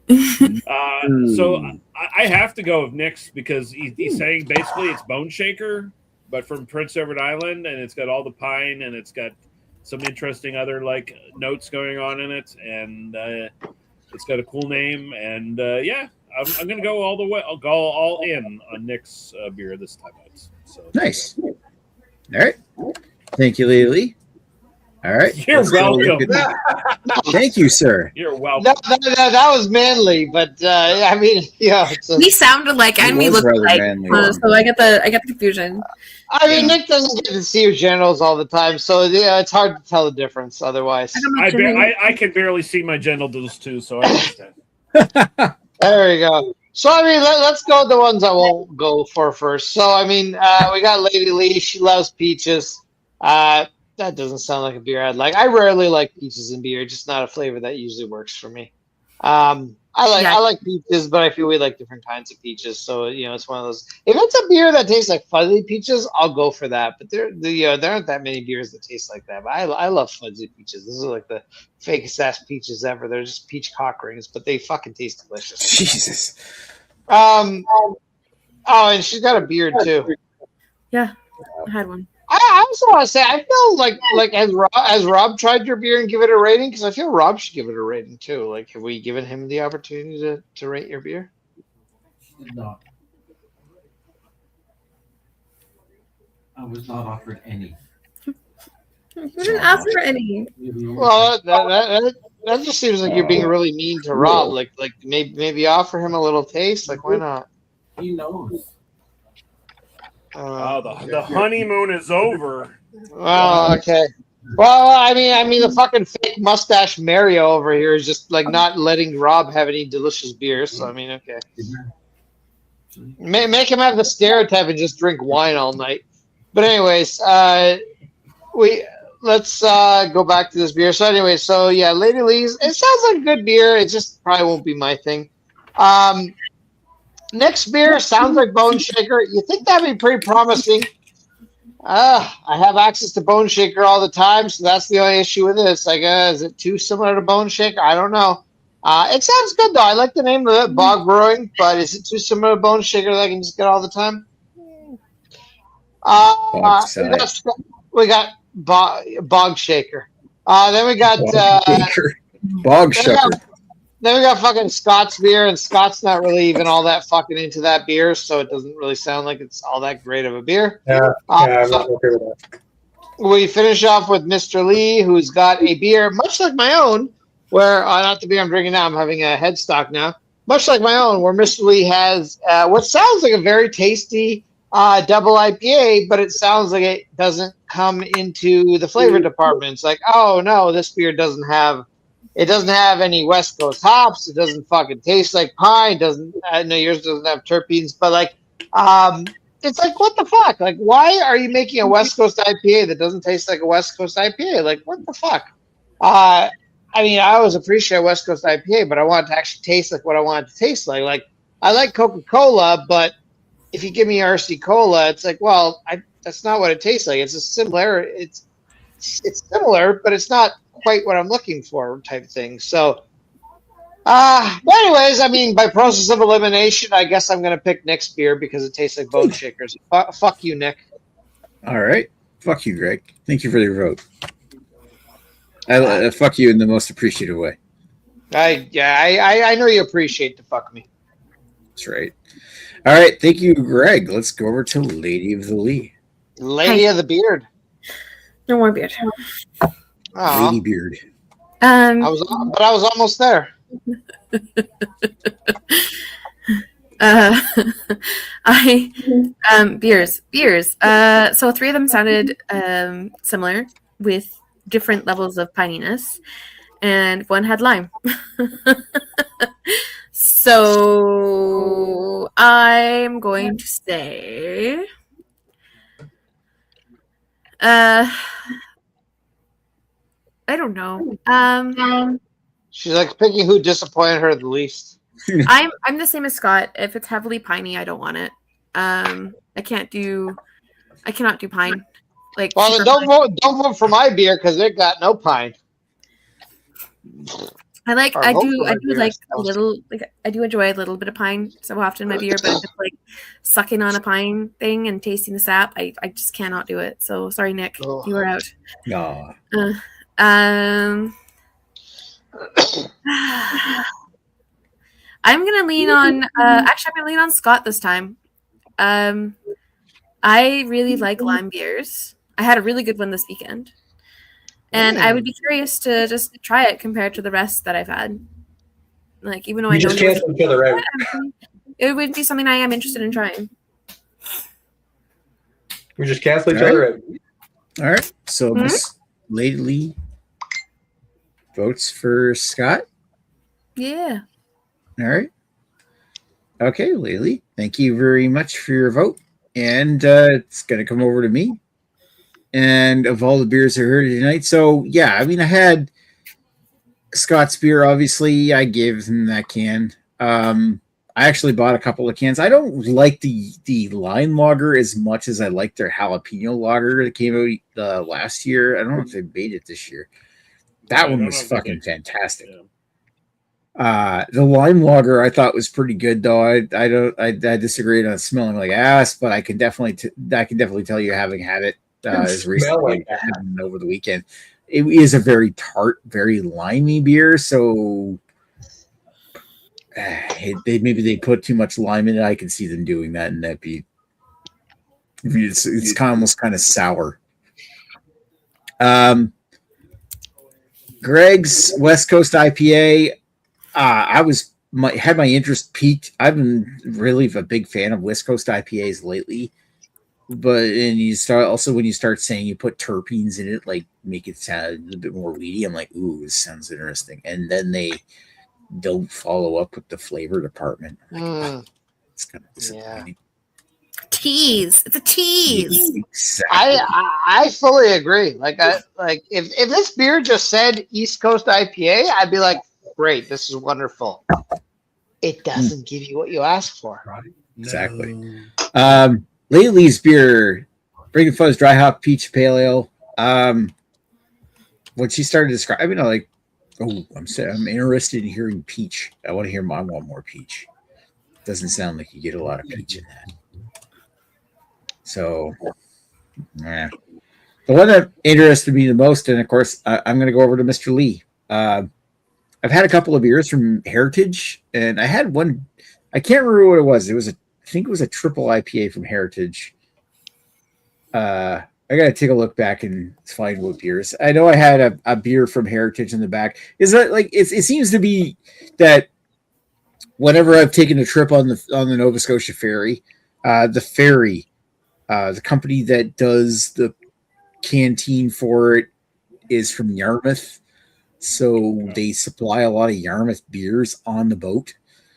that. So I have to go with Nick's because he's saying basically it's Bone Shaker, but from Prince Edward Island, and it's got all the pine, and it's got some interesting other like notes going on in it, and it's got a cool name, and I'm gonna go all the way. I'll go all in on Nick's beer this time out. So nice. All right, thank you, Lady Lee. All right, you're welcome. Thank you, sir. You're welcome. That was manly, but I mean, yeah. We sounded like and we looked like, so I get the confusion. I mean, Nick doesn't get to see your genitals all the time, so yeah, it's hard to tell the difference. Otherwise, I can barely see my genitals too, so I understand. There we go. So I mean, let's go with the ones I won't go for first. So I mean, we got Lady Lee. She loves peaches. That doesn't sound like a beer I'd like. I rarely like peaches in beer, just not a flavor that usually works for me. I like peaches, but I feel we like different kinds of peaches. So it's one of those. If it's a beer that tastes like fuzzy peaches, I'll go for that. But there aren't that many beers that taste like that. But I love fuzzy peaches. Those are like the fakest ass peaches ever. They're just peach cock rings, but they fucking taste delicious. Jesus. Oh, and she's got a beard too. Yeah, I had one. I also want to say, I feel like has Rob tried your beer and give it a rating? Because I feel Rob should give it a rating too. Like, have we given him the opportunity to rate your beer? No. I was not offered any. You didn't ask for any. Well, that just seems like you're being really mean to Rob. Like maybe offer him a little taste. Like, why not? He knows. The honeymoon is over. Oh, okay. Well, I mean, the fucking fake mustache Mario over here is just like not letting Rob have any delicious beers. So I mean, okay. Make him have the stereotype and just drink wine all night. But anyways, let's go back to this beer. So anyway, yeah, Lady Lee's. It sounds like a good beer. It just probably won't be my thing. Nick's beer sounds like Bone Shaker. You think that'd be pretty promising? I have access to Bone Shaker all the time, so that's the only issue with this. Like, is it too similar to Bone Shaker? I don't know. It sounds good though. I like the name of it, Bog Brewing. But is it too similar to Bone Shaker that I can just get all the time? We got Bog Shaker. Then we got Bog Shaker. Then we got fucking Scott's beer, and Scott's not really even all that fucking into that beer, so it doesn't really sound like it's all that great of a beer. Yeah, I'm not okay with that. We finish off with Mr. Lee, who's got a beer much like my own, where not the beer I'm drinking now, I'm having a headstock now. Much like my own, where Mr. Lee has what sounds like a very tasty double IPA, but it sounds like it doesn't come into the flavor department. It's like, oh no, this beer doesn't have any West Coast hops. It doesn't fucking taste like pine. No, yours doesn't have terpenes, but like, it's like, what the fuck? Like, why are you making a West Coast IPA that doesn't taste like a West Coast IPA? Like, what the fuck? I mean, I always appreciate West Coast IPA, but I want it to actually taste like what I want it to taste like. Like, I like Coca-Cola, but if you give me RC Cola, it's like, well, that's not what it tastes like. It's a similar. It's similar, but it's not quite what I'm looking for, type thing. So, but anyways, I mean, by process of elimination, I guess I'm gonna pick Nick's beer because it tastes like Bone Shakers. Fuck you, Nick. All right, fuck you, Greg. Thank you for your vote. I fuck you in the most appreciative way. I know you appreciate the fuck me. That's right. All right, thank you, Greg. Let's go over to Lady of the Lee. Lady of the Beard. No more beard. Aww. Lady Beard. I was almost there. Beers. So 3 of them sounded similar with different levels of pininess, and 1 had lime. So I'm going to say I don't know. She's like picking who disappointed her the least. I'm the same as Scott. If it's heavily piney, I don't want it. I cannot do pine. Like, well, then don't vote for my beer because it got no pine. I do enjoy a little bit of pine so often in my beer, but if it's like sucking on a pine thing and tasting the sap, I just cannot do it. So sorry, Nick, you are out. No. I'm gonna lean on. I'm gonna lean on Scott this time. I really like lime beers. I had a really good one this weekend. And I would be curious to just try it compared to the rest that I've had. Like, even though I don't know, it would be something I am interested in trying. We just cancel each other out. All right. So Miss Lady Lee votes for Scott. Yeah. All right. Okay, Lily. Thank you very much for your vote. And it's going to come over to me. And of all the beers I heard tonight, so yeah, I mean, I had Scott's beer. Obviously, I gave him that can. I actually bought a couple of cans. I don't like the lime lager as much as I like their jalapeno lager that came out last year. I don't know if they made it this year. That one was fucking fantastic. Yeah. The lime lager I thought was pretty good though. I disagreed on smelling like ass, but I can definitely tell you, having had it as recently over the weekend, it is a very tart, very limey beer. So maybe they put too much lime in it. I can see them doing that, and that be it's almost kind of sour. Greg's West Coast IPA. Had my interest peaked. I've been really a big fan of West Coast IPAs lately. But when you start saying you put terpenes in it, like make it sound a little bit more weedy, I'm like, ooh, this sounds interesting. And then they don't follow up with the flavor department. Like, it's kind of disappointing. Tease. It's a tease. Exactly. I fully agree. Like if this beer just said East Coast IPA, I'd be like, great, this is wonderful. it doesn't give you what you ask for. Exactly. Lately's beer, Breaking Fuzz Dry Hop Peach Pale Ale. When she started describing, I'm like, oh, I'm interested in hearing peach. I want more peach. Doesn't sound like you get a lot of peach in that. So, yeah. The one that interested me the most, and of course, I'm going to go over to Mr. Lee. I've had a couple of beers from Heritage, and I had one. I can't remember what it was. I think it was a triple IPA from Heritage. I got to take a look back and find what beers. I know I had a beer from Heritage in the back. Is that like it seems to be that whenever I've taken a trip on the Nova Scotia ferry, the company that does the canteen for it is from Yarmouth, so they supply a lot of Yarmouth beers on the boat.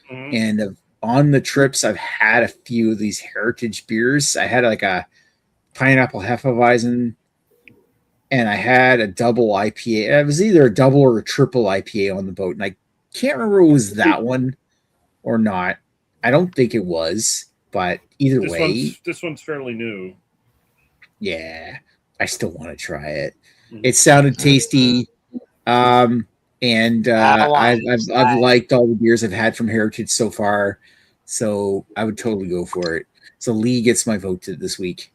And on the trips, I've had a few of these Heritage beers. I had like a pineapple Hefeweizen, and I had a double IPA. It was either a double or a triple IPA on the boat, and I can't remember if it was that one or not. I don't think it was, but either way, this one's fairly new. Yeah, I still want to try it. It sounded tasty, and I've liked all the beers I've had from Heritage so far, so I would totally go for it. So Lee gets my vote this week.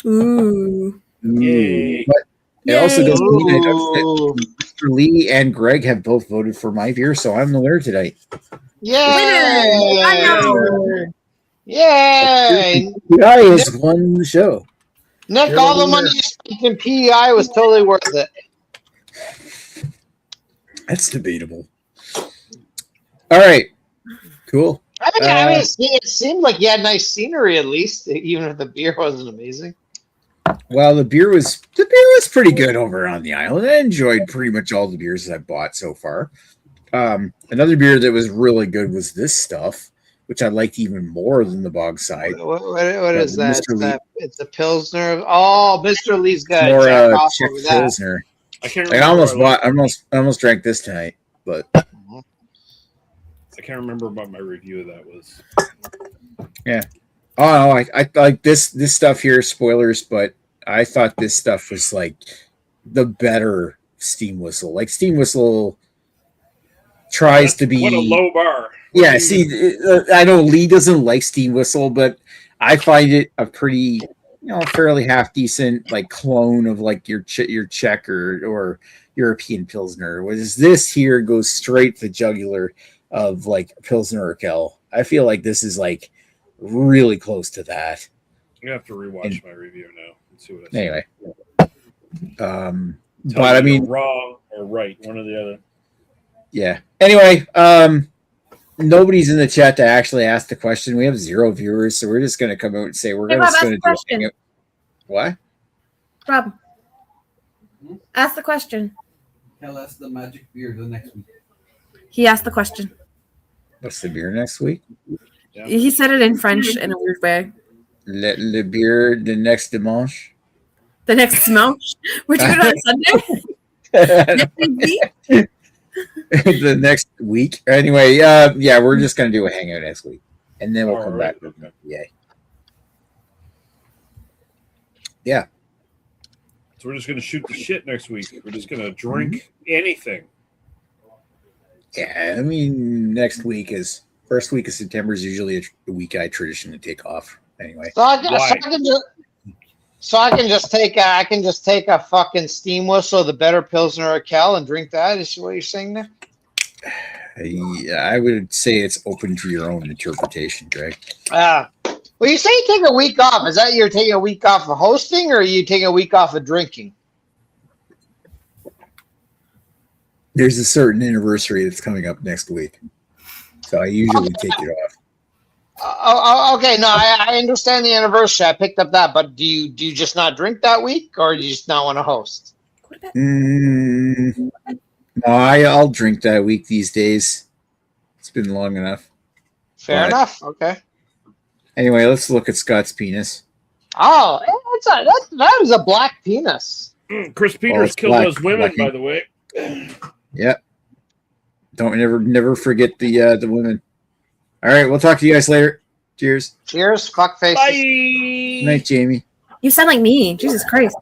Ooh. Yay. But it also does mean that Mr. Lee and Greg have both voted for my beer, so I'm the winner tonight. Yay! Yay! PEI has won the show. Nick, all the money you spent in PEI was totally worth it. That's debatable. All right. Cool. I mean, it seemed like you had nice scenery at least, even if the beer wasn't amazing. Well, the beer was pretty good over on the island. I enjoyed pretty much all the beers I bought so far. Another beer that was really good was this stuff, which I liked even more than the Bogside. What is that? It's a Pilsner. Oh, Mr. Lee's got more Czech Pilsner. I can't remember. I almost drank this tonight, but I can't remember what my review of that was. Yeah. Oh no, I like this stuff here. Spoilers, but I thought this stuff was like the better Steam Whistle. Like Steam Whistle tries to be what a low bar. Yeah, see, I know Lee doesn't like Steam Whistle, but I find it a pretty, fairly half decent like clone of like your Czech or European Pilsner. Whereas this here goes straight to the jugular of like Pilsner Urquell. I feel like this is like really close to that. You have to rewatch my review now and see what I say. Anyway, but I mean, wrong or right, one or the other. Yeah. Anyway, nobody's in the chat to actually ask the question. We have 0 viewers, so we're just going to come out and say we're just going to do a hangout. What? Rob, ask the question. Tell us the magic beer the next week. He asked the question. What's the beer next week? Yeah. He said it in French in a weird way. Le beer the next dimanche. The next dimanche? We're doing it on Sunday? The next week. Anyway, yeah, we're just going to do a hangout next week. And then we'll come back with the PA. Yeah. So we're just going to shoot the shit next week. We're just going to drink anything. Yeah, I mean, next week first week of September is usually a week I traditionally take off. Anyway, so I can just take a fucking Steam Whistle, the better Pilsner Urquell, and drink that. Is what you're saying there? I would say it's open to your own interpretation, Greg. Well, you say you take a week off. Is that you're taking a week off of hosting, or are you taking a week off of drinking? There's a certain anniversary that's coming up next week, so I usually take it off. Okay, no, I understand the anniversary. I picked up that, but do you just not drink that week, or do you just not want to host? No, I'll drink that week these days. It's been long enough. Fair enough. Okay. Anyway, let's look at Scott's penis. Oh, that is a black penis. Chris Peters killed those women, by the way. Yep. Don't never forget the women. All right, we'll talk to you guys later. Cheers. Cheers. Fuck faces. Bye. Night, Jamie. You sound like me. Jesus Christ.